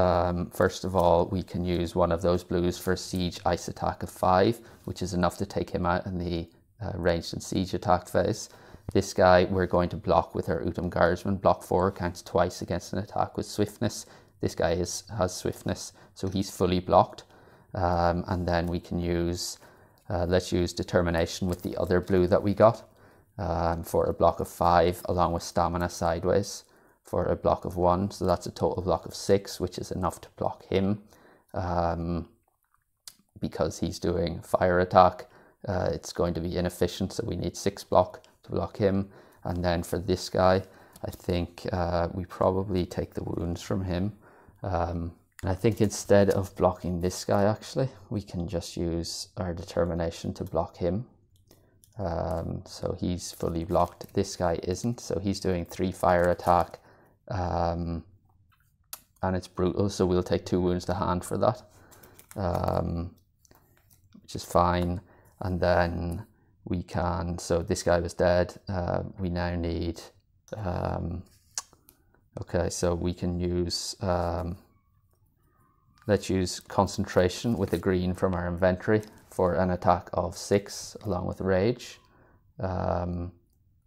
first of all, we can use one of those blues for a siege ice attack of 5, which is enough to take him out in the ranged and siege attack phase. This guy we're going to block with our Utum Guardsman. Block 4 counts twice against an attack with swiftness. This guy has swiftness, so he's fully blocked. And then we can use, let's use Determination with the other blue that we got for a block of 5, along with Stamina sideways for a block of 1. So that's a total block of 6, which is enough to block him. Because he's doing fire attack, it's going to be inefficient, so we need 6 block to block him. And then for this guy, I think we probably take the wounds from him. I think instead of blocking this guy, actually, we can just use our Determination to block him. So he's fully blocked. This guy isn't, so he's doing 3 fire attack. And it's brutal, so we'll take 2 wounds to hand for that, which is fine. And then we can, so this guy was dead. We now need, okay, so we can use, let's use Concentration with a green from our inventory for an attack of 6 along with Rage. And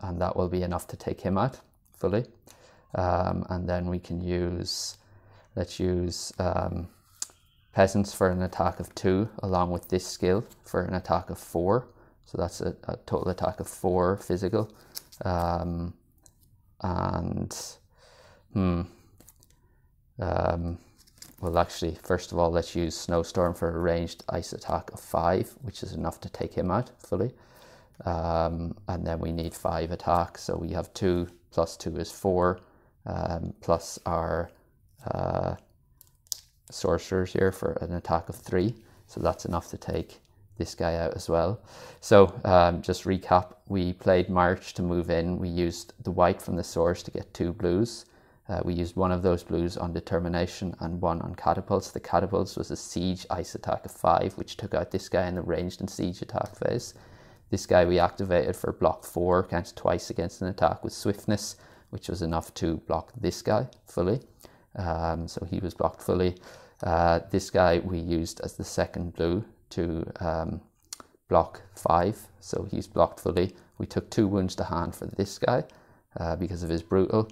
that will be enough to take him out fully. And then we can use, let's use Peasants for an attack of 2 along with this skill for an attack of 4. So that's a total attack of 4 physical. Well, actually, first of all, let's use Snowstorm for a ranged ice attack of 5, which is enough to take him out fully. And then we need 5 attacks. So we have 2 plus 2 is 4, plus our sorcerers here for an attack of 3. So that's enough to take this guy out as well. So just recap, we played March to move in. We used the white from the source to get 2 blues. We used one of those blues on Determination and 1 on Catapults. The Catapults was a siege ice attack of 5, which took out this guy in the ranged and siege attack phase. This guy we activated for block 4, counts twice against an attack with swiftness, which was enough to block this guy fully. So he was blocked fully. This guy we used as the second blue to block 5, so he's blocked fully. We took 2 wounds to hand for this guy because of his brutal.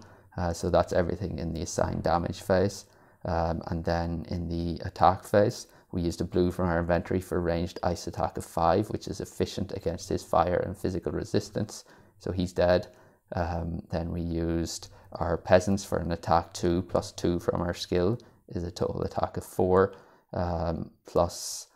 So that's everything in the assigned damage phase. And then in the attack phase, we used a blue from our inventory for ranged ice attack of 5, which is efficient against his fire and physical resistance. So he's dead. Then we used our Peasants for an attack 2 plus 2 from our skill is a total attack of 4, plus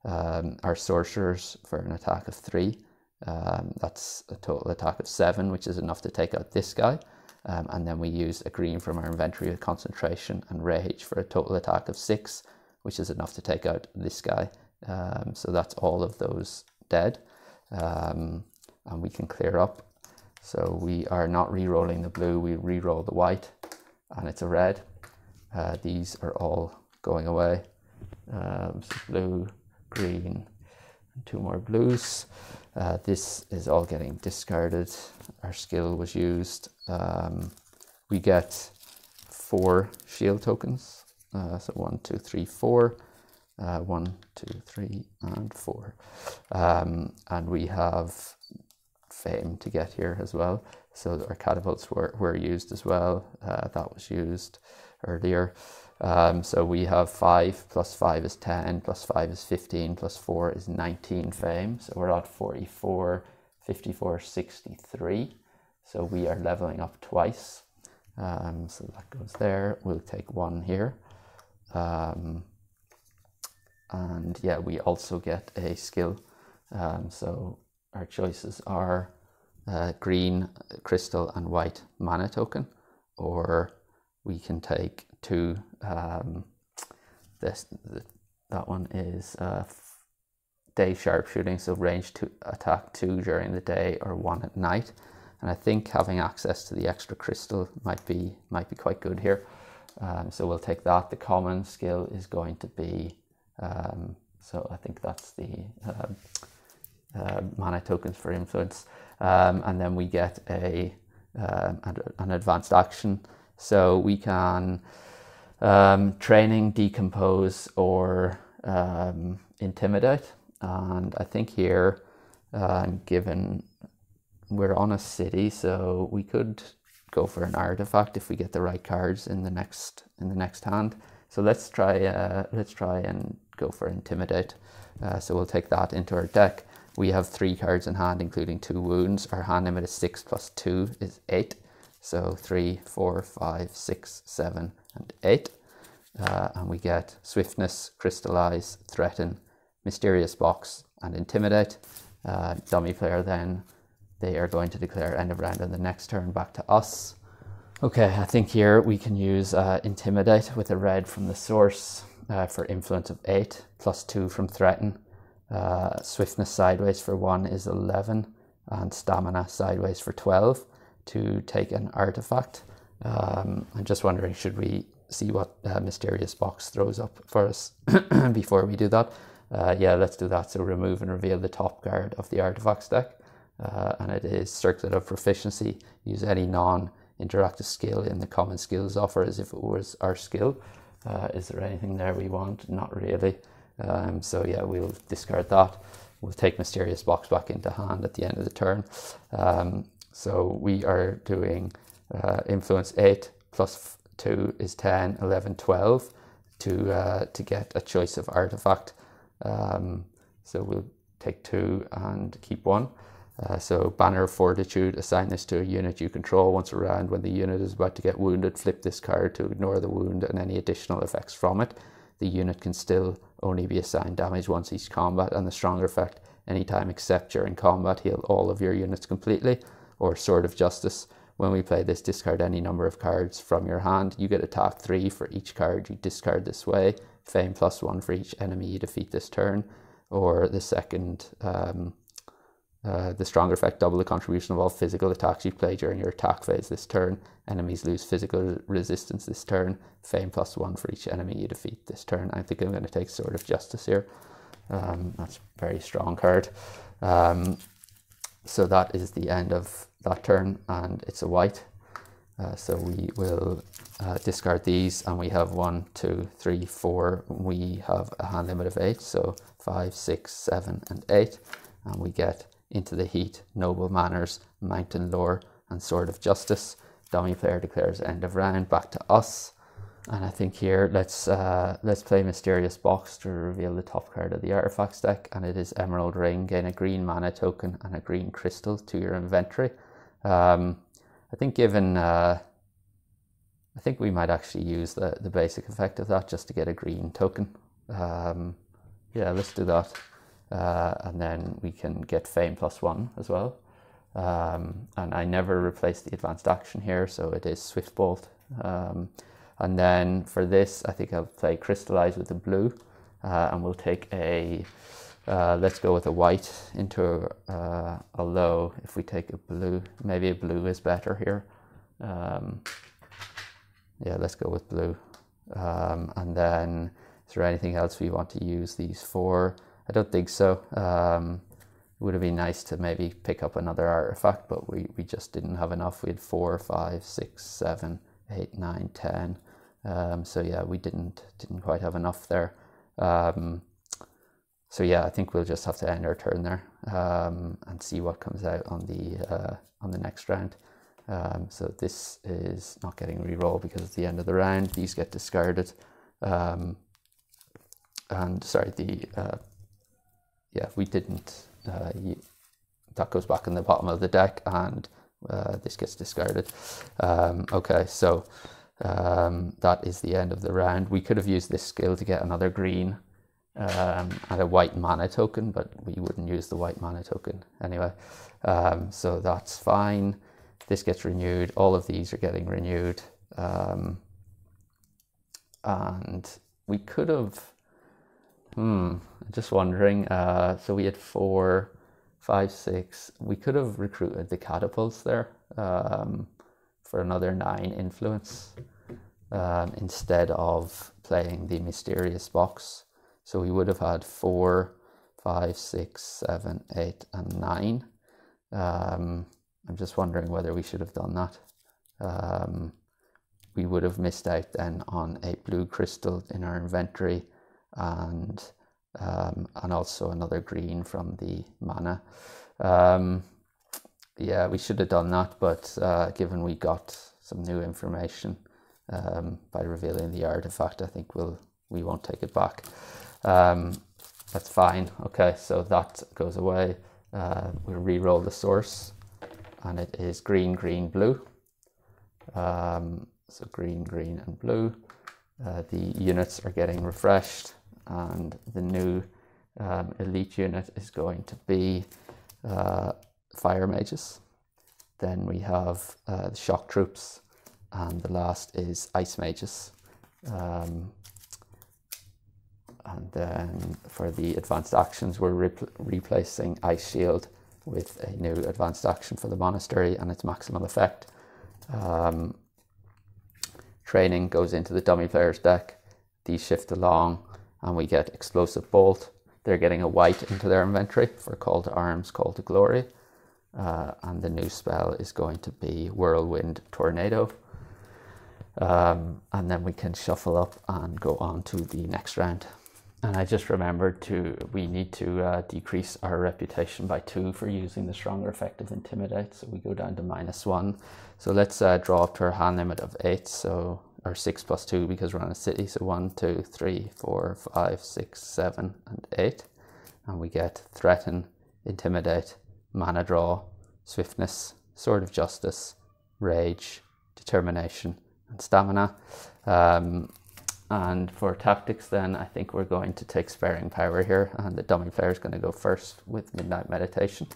our Sorcerers for an attack of 3. That's a total attack of 7, which is enough to take out this guy. And then we used a green from our inventory with Concentration and Rage for a total attack of 6, which is enough to take out this guy. So that's all of those dead. And we can clear up. So we are not re-rolling the blue, we re-roll the white, and it's a red. these are all going away. So blue, green, and 2 more blues. This is all getting discarded. Our skill was used. We get 4 shield tokens. So 1, 2, 3, 4. 1, 2, 3, and 4. And we have fame to get here as well. So our catapults were used as well. That was used earlier. So we have 5 plus 5 is 10, plus 5 is 15, plus 4 is 19 fame. So we're at 44, 54, 63. So we are leveling up twice. So that goes there. We'll take 1 here. And yeah, we also get a skill. So our choices are green crystal and white mana token, or we can take 2. That one is day sharpshooting, so range to attack 2 during the day or 1 at night. And I think having access to the extra crystal might be quite good here. So we'll take that. The common skill is going to be so I think that's the mana tokens for influence, and then we get an advanced action. So we can training, decompose, or intimidate. And I think here, given we're on a city, so we could go for an artifact if we get the right cards in the next hand. So let's try and go for intimidate. So we'll take that into our deck. We have 3 cards in hand, including 2 wounds. Our hand limit is 6 plus 2 is 8. So 3, 4, 5, 6, 7, and 8. And we get swiftness, crystallize, threaten, mysterious box, and intimidate. Dummy player then, they are going to declare end of round on the next turn back to us. Okay, I think here we can use intimidate with a red from the source for influence of 8, plus 2 from threaten. Swiftness sideways for 1 is 11, and stamina sideways for 12 to take an artifact. I'm just wondering, should we see what mysterious box throws up for us before we do that? Yeah, let's do that. So remove and reveal the top card of the artifacts deck, and it is Circlet of Proficiency. Use any non-interactive skill in the common skills offer as if it was our skill. Is there anything there we want? Not really. So yeah, we'll discard that. We'll take Mysterious Box back into hand at the end of the turn. So we are doing influence 8 plus 2 is 10, 11, 12 to get a choice of artifact. So we'll take 2 and keep 1. So Banner of Fortitude, assign this to a unit you control once around. When the unit is about to get wounded, flip this card to ignore the wound and any additional effects from it. The unit can still only be assigned damage once each combat, and the stronger effect, anytime except during combat, heal all of your units completely. Or Sword of Justice, when we play this, discard any number of cards from your hand. You get attack 3 for each card you discard this way. Fame +1 for each enemy you defeat this turn. Or the second, the stronger effect, double the contribution of all physical attacks you play during your attack phase this turn. Enemies lose physical resistance this turn. Fame +1 for each enemy you defeat this turn. I think I'm going to take Sword of Justice here. That's a very strong card. So that is the end of that turn, and it's a white. So we will discard these, and we have 1, 2, 3, 4. We have a hand limit of 8, so 5, 6, 7, and 8. And we get Into the Heat, Noble Manners, Mountain Lore, and Sword of Justice. Dummy player declares end of round, back to us. And I think here, let's play Mysterious Box to reveal the top card of the artifacts deck, and it is Emerald Ring. Gain a green mana token and a green crystal to your inventory. I think given, I think we might actually use the basic effect of that just to get a green token. Yeah, let's do that. And then we can get Fame +1 as well. And I never replaced the advanced action here, so it is Swift Bolt. And then for this, I think I'll play Crystallize with the blue, and we'll take a, let's go with a white into a low. If we take a blue, maybe a blue is better here. Yeah, let's go with blue. And then, is there anything else we want to use these for? I don't think so. It would have been nice to maybe pick up another artifact, but we just didn't have enough. We had 4, 5, 6, 7, 8, 9, 10. So yeah, we didn't quite have enough there. So yeah, I think we'll just have to end our turn there, and see what comes out on the next round. So this is not getting re-roll because it's the end of the round. These get discarded. And sorry, yeah, we didn't. That goes back in the bottom of the deck, and this gets discarded. Okay, so that is the end of the round. We could have used this skill to get another green and a white mana token, but we wouldn't use the white mana token anyway. So that's fine. This gets renewed. All of these are getting renewed. And we could have, just wondering, so we had 4, 5, 6. We could have recruited the catapults there for another 9 influence instead of playing the mysterious box. So we would have had 4, 5, 6, 7, 8, and 9. I'm just wondering whether we should have done that. We would have missed out then on a blue crystal in our inventory, and also another green from the mana. Yeah, we should have done that, but given we got some new information by revealing the artifact, I think we won't take it back. That's fine. Okay, so that goes away. We'll re-roll the source, and it is green, green, blue. So green, green, and blue. The units are getting refreshed, and the new elite unit is going to be fire mages. Then we have the shock troops, and the last is ice mages. And then for the advanced actions, we're replacing Ice Shield with a new advanced action for the monastery and its maximal effect. Training goes into the dummy player's deck. These shift along, and we get Explosive Bolt. They're getting a white into their inventory for Call to Arms, Call to Glory. And the new spell is going to be Whirlwind Tornado. And then we can shuffle up and go on to the next round. And I just remembered we need to decrease our reputation by 2 for using the stronger effect of Intimidate. So we go down to -1. So let's draw up to our hand limit of 8. So our 6 plus 2 because we're on a city. So 1, 2, 3, 4, 5, 6, 7, and 8. And we get Threaten, Intimidate, Mana Draw, Swiftness, Sword of Justice, Rage, Determination, and Stamina. And for tactics then, I think we're going to take Sparing Power here, and the dummy player is going to go first with Midnight Meditation.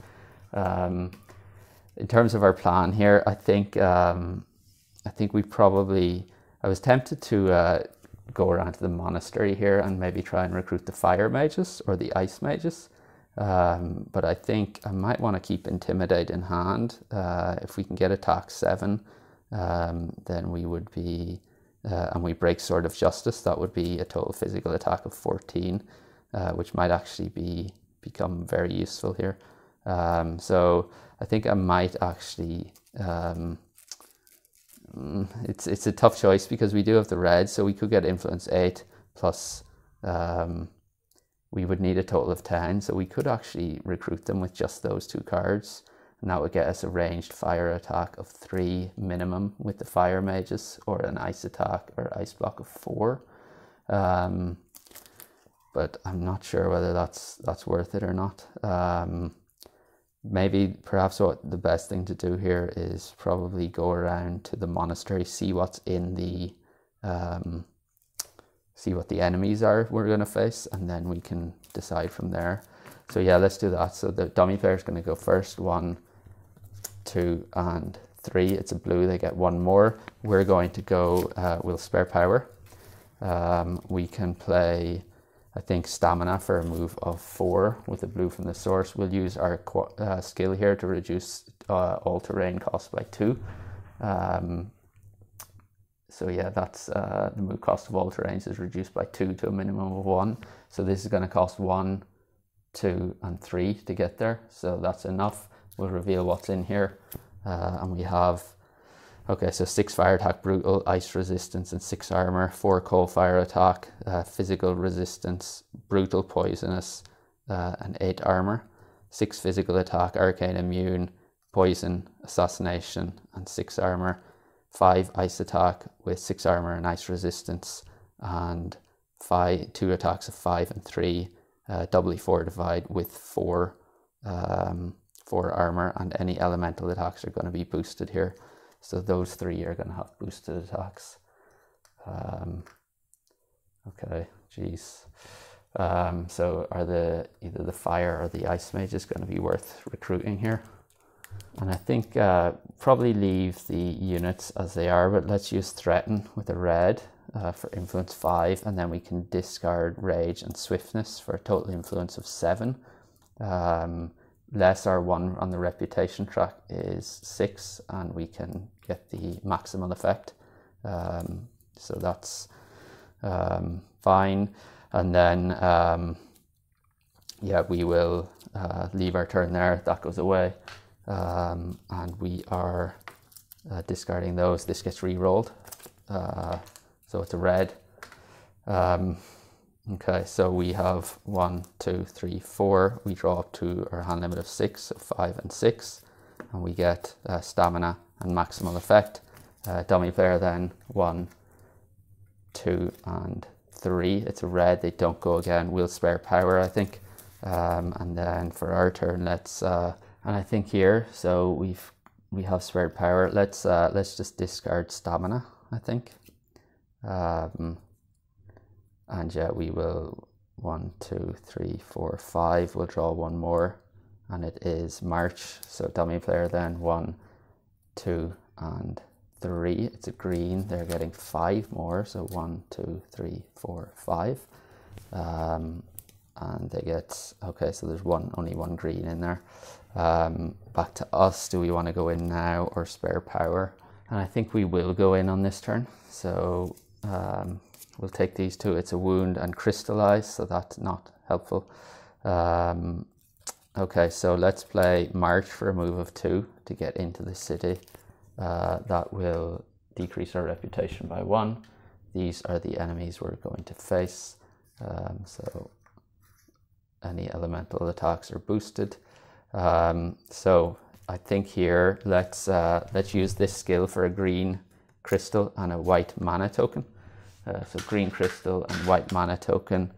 In terms of our plan here, I think we probably, I was tempted to go around to the monastery here and maybe try and recruit the fire mages or the ice mages. But I think I might want to keep Intimidate in hand. If we can get attack 7, then we would be, and we break Sword of Justice, that would be a total physical attack of 14, which might actually become very useful here. So I think I might actually, it's a tough choice because we do have the red, so we could get Influence 8 plus, we would need a total of 10, so we could actually recruit them with just those 2 cards. And that would get us a ranged fire attack of 3 minimum with the fire mages, or an ice attack or ice block of 4. But I'm not sure whether that's worth it or not. Maybe perhaps what the best thing to do here is probably go around to the monastery, see what's in the see what the enemies are we're going to face, and then we can decide from there. So yeah, let's do that. So the dummy player is going to go first. 1, 2, and 3. It's a blue, they get 1 more. We're going to go, we'll spare power. We can play, I think, Stamina for a move of 4 with a blue from the source. We'll use our skill here to reduce all terrain cost by 2. So yeah, that's the move cost of all terrains is reduced by 2 to a minimum of 1. So this is going to cost 1, 2, and 3 to get there. So that's enough. We'll reveal what's in here. And we have, okay, so 6 fire attack, brutal, ice resistance, and 6 armor, 4 cold fire attack, physical resistance, brutal, poisonous, and 8 armor, 6 physical attack, arcane immune, poison, assassination, and 6 armor, 5 ice attack with 6 armor and ice resistance, and 2 attacks of 5 and 3, doubly fortified with 4 armor, and any elemental attacks are going to be boosted here. So those 3 are going to have boosted attacks. Okay, geez. So are either the fire or the ice mage is going to be worth recruiting here? And I think probably leave the units as they are, but let's use Threaten with a red for influence 5, and then we can discard Rage and Swiftness for a total influence of 7. Less R1 on the reputation track is 6, and we can get the maximal effect. So that's fine. And then, yeah, we will leave our turn there. That goes away. And we are discarding those. This gets re-rolled. So it's a red. Okay, so we have 1, 2, 3, 4. We draw up to our hand limit of 6, so 5 and 6. And we get stamina and maximal effect. Dummy player then 1, 2, and 3. It's a red. They don't go again. We'll spare power, I think. And then for our turn, let's... and I think here, so we have spared power. Let's just discard stamina, I think. And yeah, we will 1, 2, 3, 4, 5. We'll draw 1 more, and it is March. So dummy player then 1, 2, and 3. It's a green. They're getting 5 more. So 1, 2, 3, 4, 5. And they get, okay, so there's only one green in there. Back to us. Do we want to go in now or spare power? And I think we will go in on this turn. So we'll take these 2. It's a wound and crystallize, so that's not helpful. Okay, so let's play March for a move of 2 to get into the city. That will decrease our reputation by 1. These are the enemies we're going to face. So any elemental attacks are boosted. So I think here let's use this skill for a green crystal and a white mana token. So green crystal and white mana token.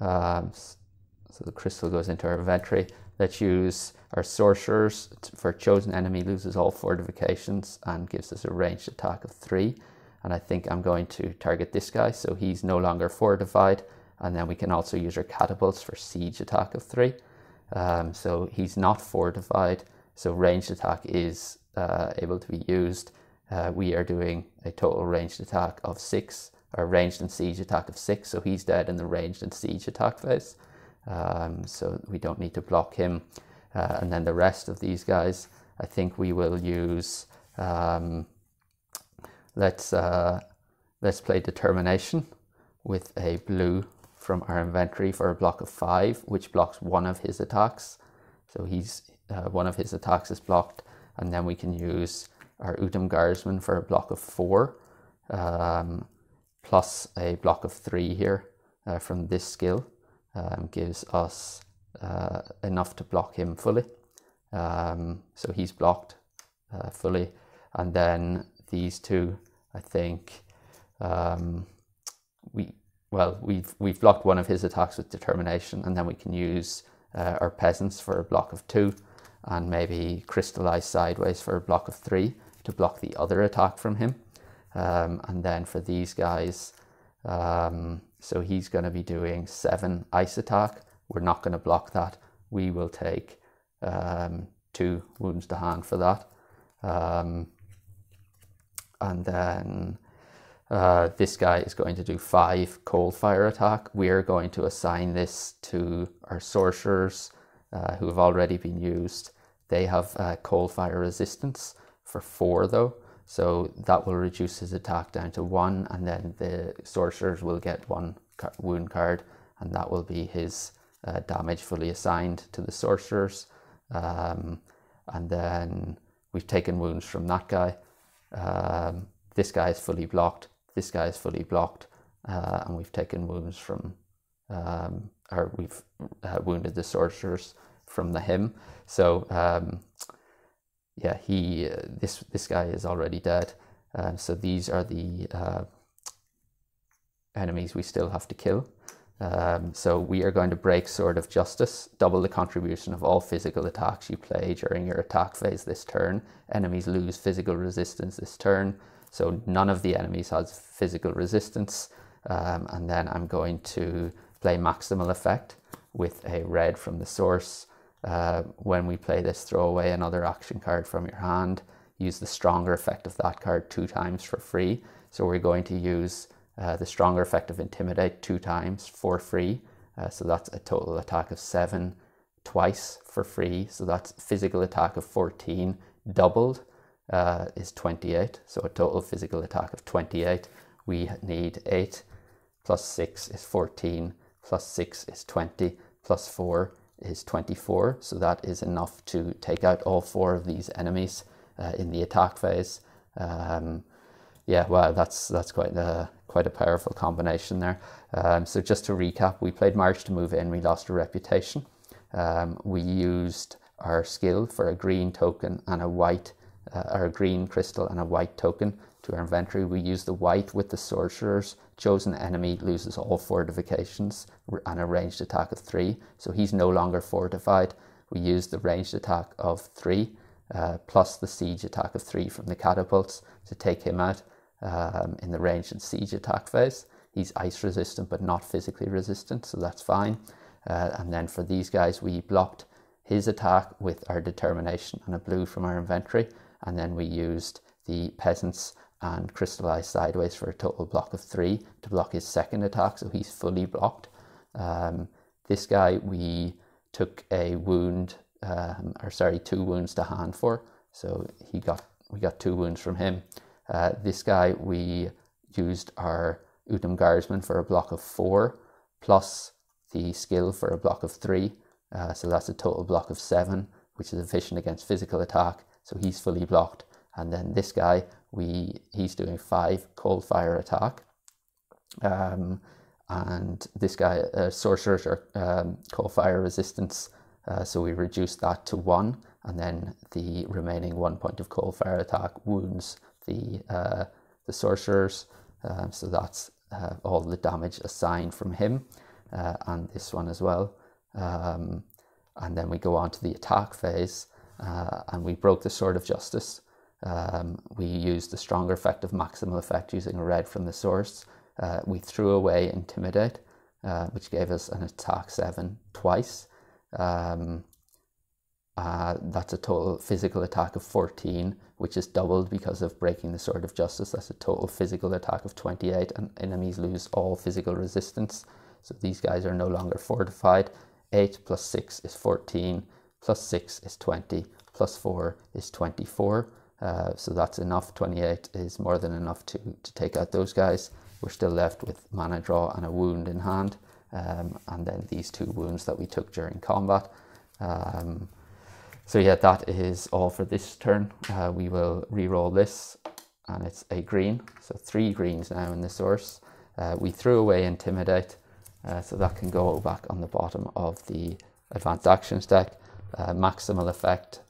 So the crystal goes into our inventory. Let's use our sorcerers for chosen enemy loses all fortifications and gives us a ranged attack of 3. And I think I'm going to target this guy, so he's no longer fortified. And then we can also use our catapults for siege attack of 3. So he's not fortified, so ranged attack is able to be used. We are doing a total ranged attack of 6, or ranged and siege attack of 6, so he's dead in the ranged and siege attack phase. So we don't need to block him. And then the rest of these guys, I think we will use, let's play Determination with a blue from our inventory for a block of 5, which blocks one of his attacks. So he's one of his attacks is blocked, and then we can use our Utam Guardsman for a block of 4, plus a block of 3 here from this skill. Gives us enough to block him fully. So he's blocked fully, and then these 2, I think, we've blocked one of his attacks with Determination, and then we can use our peasants for a block of 2, and maybe crystallize sideways for a block of 3 to block the other attack from him. And then for these guys, so he's going to be doing 7 ice attack. We're not going to block that. We will take 2 wounds to hand for that. And then this guy is going to do 5 cold fire attack. We're going to assign this to our sorcerers who have already been used. They have cold fire resistance for 4 though. So that will reduce his attack down to 1, and then the sorcerers will get 1 wound card, and that will be his damage fully assigned to the sorcerers. And then we've taken wounds from that guy. This guy is fully blocked. This guy is fully blocked. And we've taken wounds from, or we've wounded the sorcerers from the hymn. So yeah, this guy is already dead. So these are the enemies we still have to kill. So we are going to break Sword of Justice, double the contribution of all physical attacks you play during your attack phase this turn. Enemies lose physical resistance this turn, so none of the enemies has physical resistance. And then I'm going to play Maximal Effect with a red from the source. When we play this, throw away another action card from your hand. Use the stronger effect of that card 2 times for free. So we're going to use the stronger effect of Intimidate 2 times for free. So that's a total attack of 7 twice for free. So that's physical attack of 14 doubled is 28. So a total physical attack of 28. We need 8 plus 6 is 14, plus 6 is 20, plus 4 is 24. So that is enough to take out all 4 of these enemies in the attack phase. Yeah, wow, that's quite a powerful combination there. So just to recap, we played March to move in, we lost a reputation. We used our skill for a green token and a white, or a green crystal and a white token to our inventory. We used the white with the sorcerers. Chosen enemy loses all fortifications and a ranged attack of 3. So he's no longer fortified. We used the ranged attack of 3 plus the siege attack of 3 from the catapults to take him out in the ranged and siege attack phase. He's ice resistant but not physically resistant, so that's fine. And then for these guys, we blocked his attack with our determination and a blue from our inventory, and then we used the peasants and crystallized sideways for a total block of 3 to block his second attack, so he's fully blocked. This guy we took a wound, 2 wounds to hand for, so we got 2 wounds from him. This guy we used our Utum Guardsman for a block of 4 plus the skill for a block of 3, so that's a total block of 7, which is efficient against physical attack, so he's fully blocked. And then this guy, he's doing 5 cold fire attack. And this guy, sorcerers are cold fire resistance, so we reduced that to 1, and then the remaining 1 point of cold fire attack wounds the sorcerers. So that's all the damage assigned from him, and this one as well. And then we go on to the attack phase, and we broke the Sword of Justice. We used the stronger effect of Maximal Effect using a red from the source. We threw away Intimidate, which gave us an attack 7 twice. That's a total physical attack of 14, which is doubled because of breaking the Sword of Justice. That's a total physical attack of 28, and enemies lose all physical resistance. So these guys are no longer fortified. 8 plus 6 is 14, plus 6 is 20, plus 4 is 24. So that's enough. 28 is more than enough to take out those guys. We're still left with mana draw and a wound in hand, and then these 2 wounds that we took during combat. So yeah, that is all for this turn. We will re-roll this, and it's a green, so 3 greens now in the source. We threw away Intimidate, so that can go back on the bottom of the advanced actions deck. Maximal Effect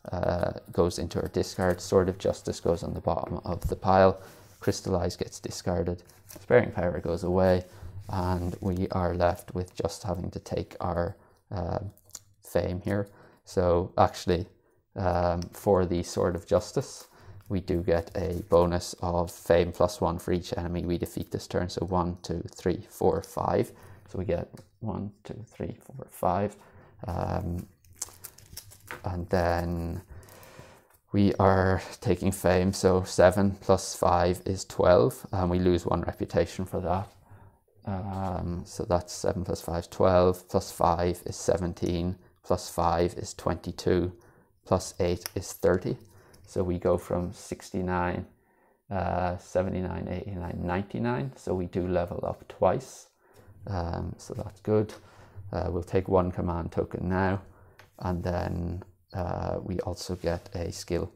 goes into our discard. Sword of Justice goes on the bottom of the pile. Crystallize gets discarded. Sparing Power goes away, and we are left with just having to take our Fame here. So actually, for the Sword of Justice, we do get a bonus of Fame +1 for each enemy we defeat this turn. So 1, 2, 3, 4, 5. So we get 1, 2, 3, 4, 5. And then we are taking Fame, so 7 plus 5 is 12, and we lose 1 reputation for that. So that's 7 plus 5 is 12, plus 5 is 17, plus 5 is 22, plus 8 is 30. So we go from 69 79, 89, 99. So we do level up twice. So that's good. We'll take one command token now, and then we also get a skill.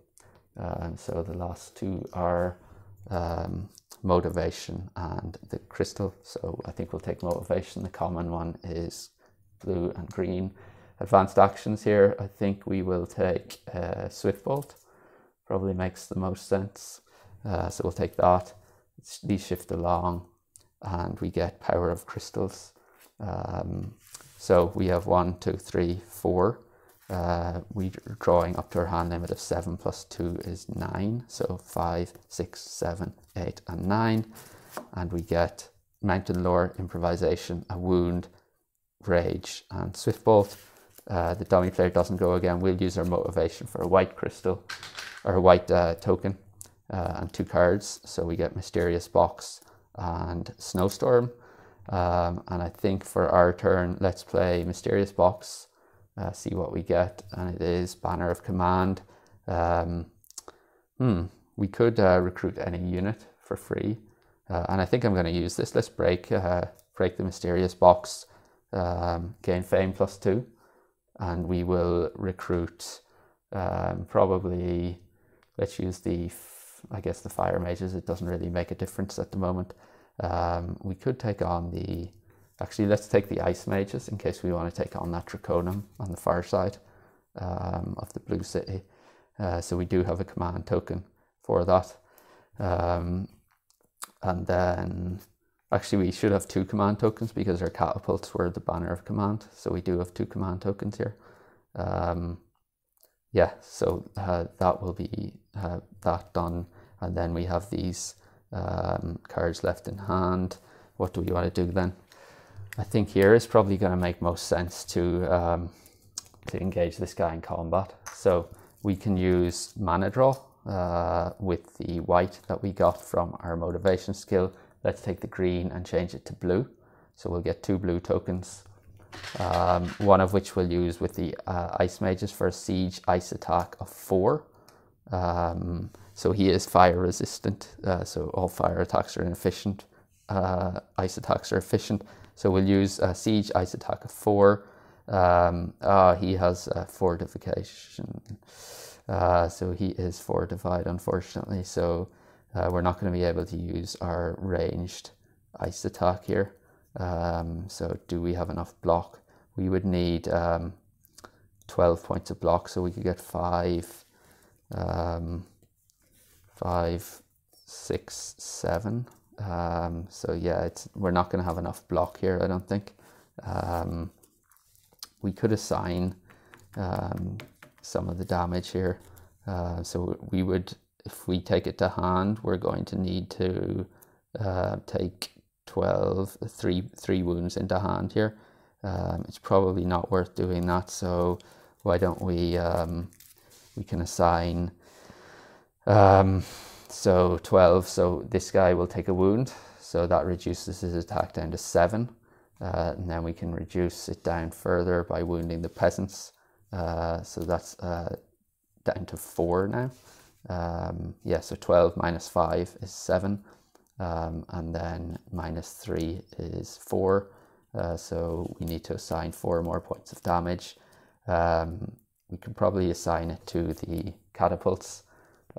So the last two are motivation and the crystal. So I think we'll take motivation. The common one is blue and green. Advanced actions here, I think we will take Swift Bolt. Probably makes the most sense. So we'll take that. These shift along, and we get power of crystals. So we have 1, 2, 3, 4. We're drawing up to our hand limit of 7 plus 2 is 9. So 5, 6, 7, 8, and 9. And we get Mountain Lore, Improvisation, a Wound, Rage, and Swift Bolt. The dummy player doesn't go again. We'll use our motivation for a white crystal, or a white token, and 2 cards. So we get Mysterious Box and Snowstorm. And I think for our turn, let's play Mysterious Box, see what we get. And it is Banner of Command. We could recruit any unit for free. And I think I'm going to use this. Let's break the Mysterious Box, gain Fame plus 2. And we will recruit probably, let's use I guess the Fire Mages. It doesn't really make a difference at the moment. We could take on actually let's take the Ice Mages in case we want to take on that Draconum on the far side of the Blue City. So we do have a command token for that. And then actually we should have 2 command tokens because our catapults were the Banner of Command. So we do have 2 command tokens here. Yeah, so that will be that done. And then we have these cards left in hand. What do we want to do then? I think here is probably going to make most sense to engage this guy in combat. So we can use Mana Draw with the white that we got from our motivation skill. Let's take the green and change it to blue. So we'll get 2 blue tokens, one of which we'll use with the Ice Mages for a siege ice attack of 4. So he is fire resistant, so all fire attacks are inefficient. Ice attacks are efficient. So we'll use a siege ice attack of 4. He has fortification. So he is fortified, unfortunately. So we're not going to be able to use our ranged ice attack here. So do we have enough block? We would need 12 points of block, so we could get 5, 6, 7. So yeah, we're not going to have enough block here, I don't think. We could assign some of the damage here. So we would, if we take it to hand, we're going to need to take 3 wounds into hand here. It's probably not worth doing that, so why don't we can assign so 12, so this guy will take a wound, so that reduces his attack down to 7, and then we can reduce it down further by wounding the peasants, so that's down to 4 now. Yeah, so 12 minus 5 is 7, and then minus 3 is 4, so we need to assign 4 more points of damage. We could probably assign it to the catapults,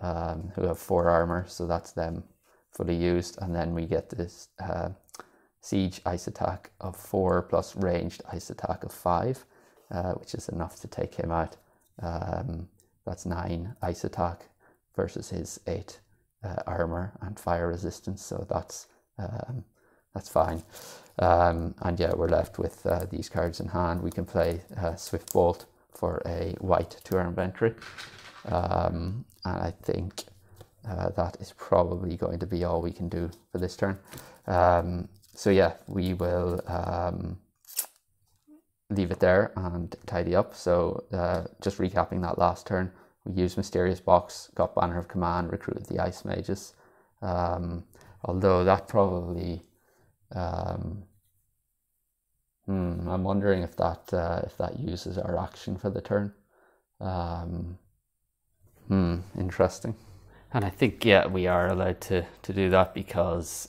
who have 4 armor, so that's them fully used, and then we get this siege ice attack of 4 plus ranged ice attack of 5, which is enough to take him out. That's 9 ice attack versus his 8 armor and fire resistance, so that's fine. And yeah, we're left with these cards in hand. We can play Swift Bolt for a white to our inventory, and I think that is probably going to be all we can do for this turn. So yeah, we will leave it there and tidy up. So just recapping that last turn, we used Mysterious Box, got Banner of Command, recruited the Ice Mages. Although that probably, I'm wondering if that uses our action for the turn. Interesting. And I think, yeah, we are allowed to do that because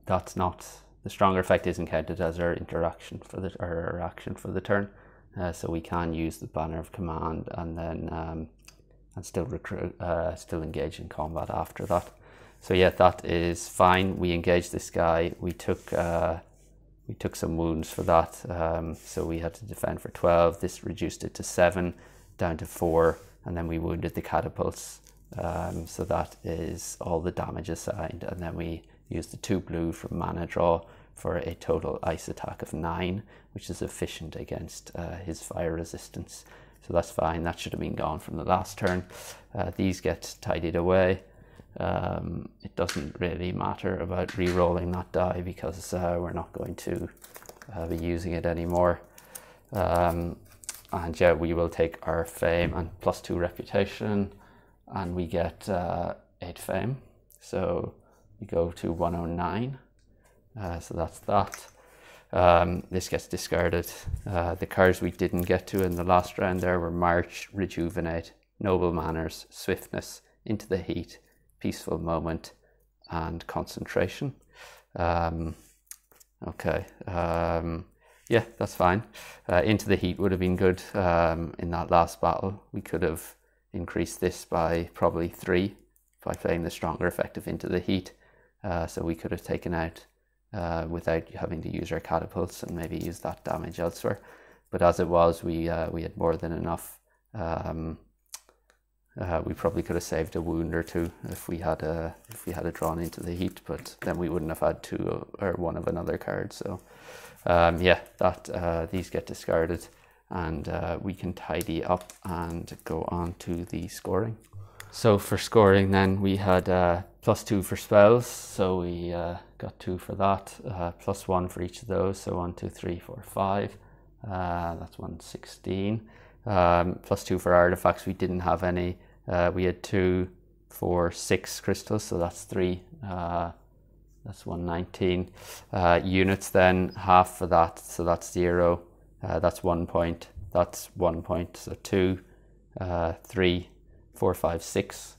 that's not, the stronger effect isn't counted as our interaction for the, or our action for the turn. So we can use the banner of command and then and still recruit, still engage in combat after that. So yeah, that is fine. We engaged this guy. We took some wounds for that. So we had to defend for 12. This reduced it to 7, down to 4, and then we wounded the catapults. So that is all the damage assigned, and then we used the 2 blue from mana draw for a total ice attack of 9, which is efficient against his fire resistance. So that's fine. That should have been gone from the last turn. These get tidied away. It doesn't really matter about re-rolling that die because we're not going to be using it anymore. And yeah, we will take our fame and +2 reputation, and we get 8 fame. So we go to 109. So that's that. This gets discarded. The cards we didn't get to in the last round there were March, Rejuvenate, Noble Manners, Swiftness, Into the Heat, Peaceful Moment, and Concentration. Okay, yeah, that's fine. Into the Heat would have been good in that last battle. We could have increased this by probably 3 by playing the stronger effect of Into the Heat. So we could have taken out without having to use our catapults and maybe use that damage elsewhere. But as it was, we had more than enough. We probably could have saved a wound or 2 if we had drawn Into the Heat, but then we wouldn't have had 2 or 1 of another card. So yeah, that these get discarded, and we can tidy up and go on to the scoring. So for scoring then, we had +2 for spells, so we got 2 for that, +1 for each of those, so 1, 2, 3, 4, 5, that's 116. +2 for artifacts, we didn't have any. We had 2, 4, 6 crystals, so that's 3, that's 119. Units then, half for that, so that's 0, that's 1 point, that's 1 point, so 2, 3, 4, 5, 6.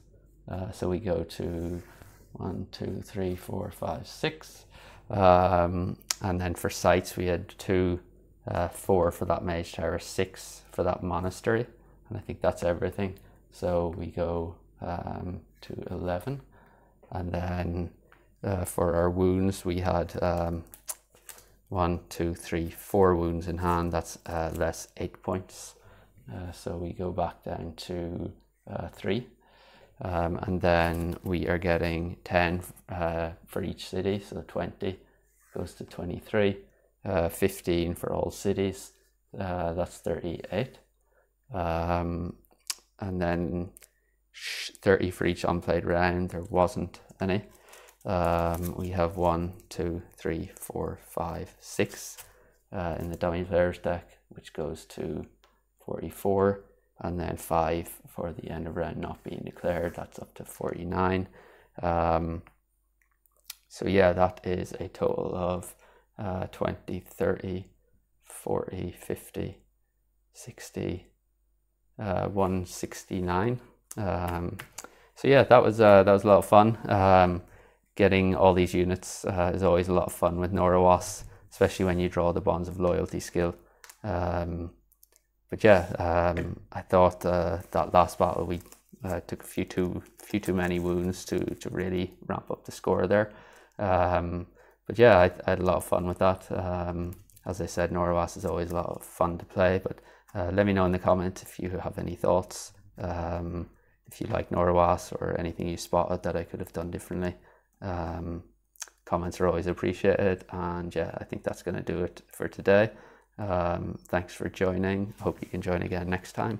So we go to 1, 2, 3, 4, 5, 6. And then for sites, we had 2, 4 for that mage tower, 6 for that monastery. And I think that's everything. So we go to 11. And then for our wounds, we had 1, 2, 3, 4 wounds in hand. That's less 8 points. So we go back down to 3. And then we are getting 10 for each city, so 20 goes to 23, 15 for all cities, that's 38, and then 30 for each unplayed round. There wasn't any. We have 1, 2, 3, 4, 5, 6 in the dummy players deck, which goes to 44. And then 5 for the end of round not being declared, that's up to 49. So yeah, that is a total of 20, 30, 40, 50, 60, 169. So yeah, that was a lot of fun. Getting all these units is always a lot of fun with Norowas, especially when you draw the Bonds of Loyalty skill. But yeah, I thought that last battle we took a few too many wounds to really ramp up the score there. But yeah, I had a lot of fun with that. As I said, Norowas is always a lot of fun to play. But let me know in the comments if you have any thoughts. If you like Norowas or anything you spotted that I could have done differently. Comments are always appreciated. And yeah, I think that's going to do it for today. Thanks for joining. Hope you can join again next time.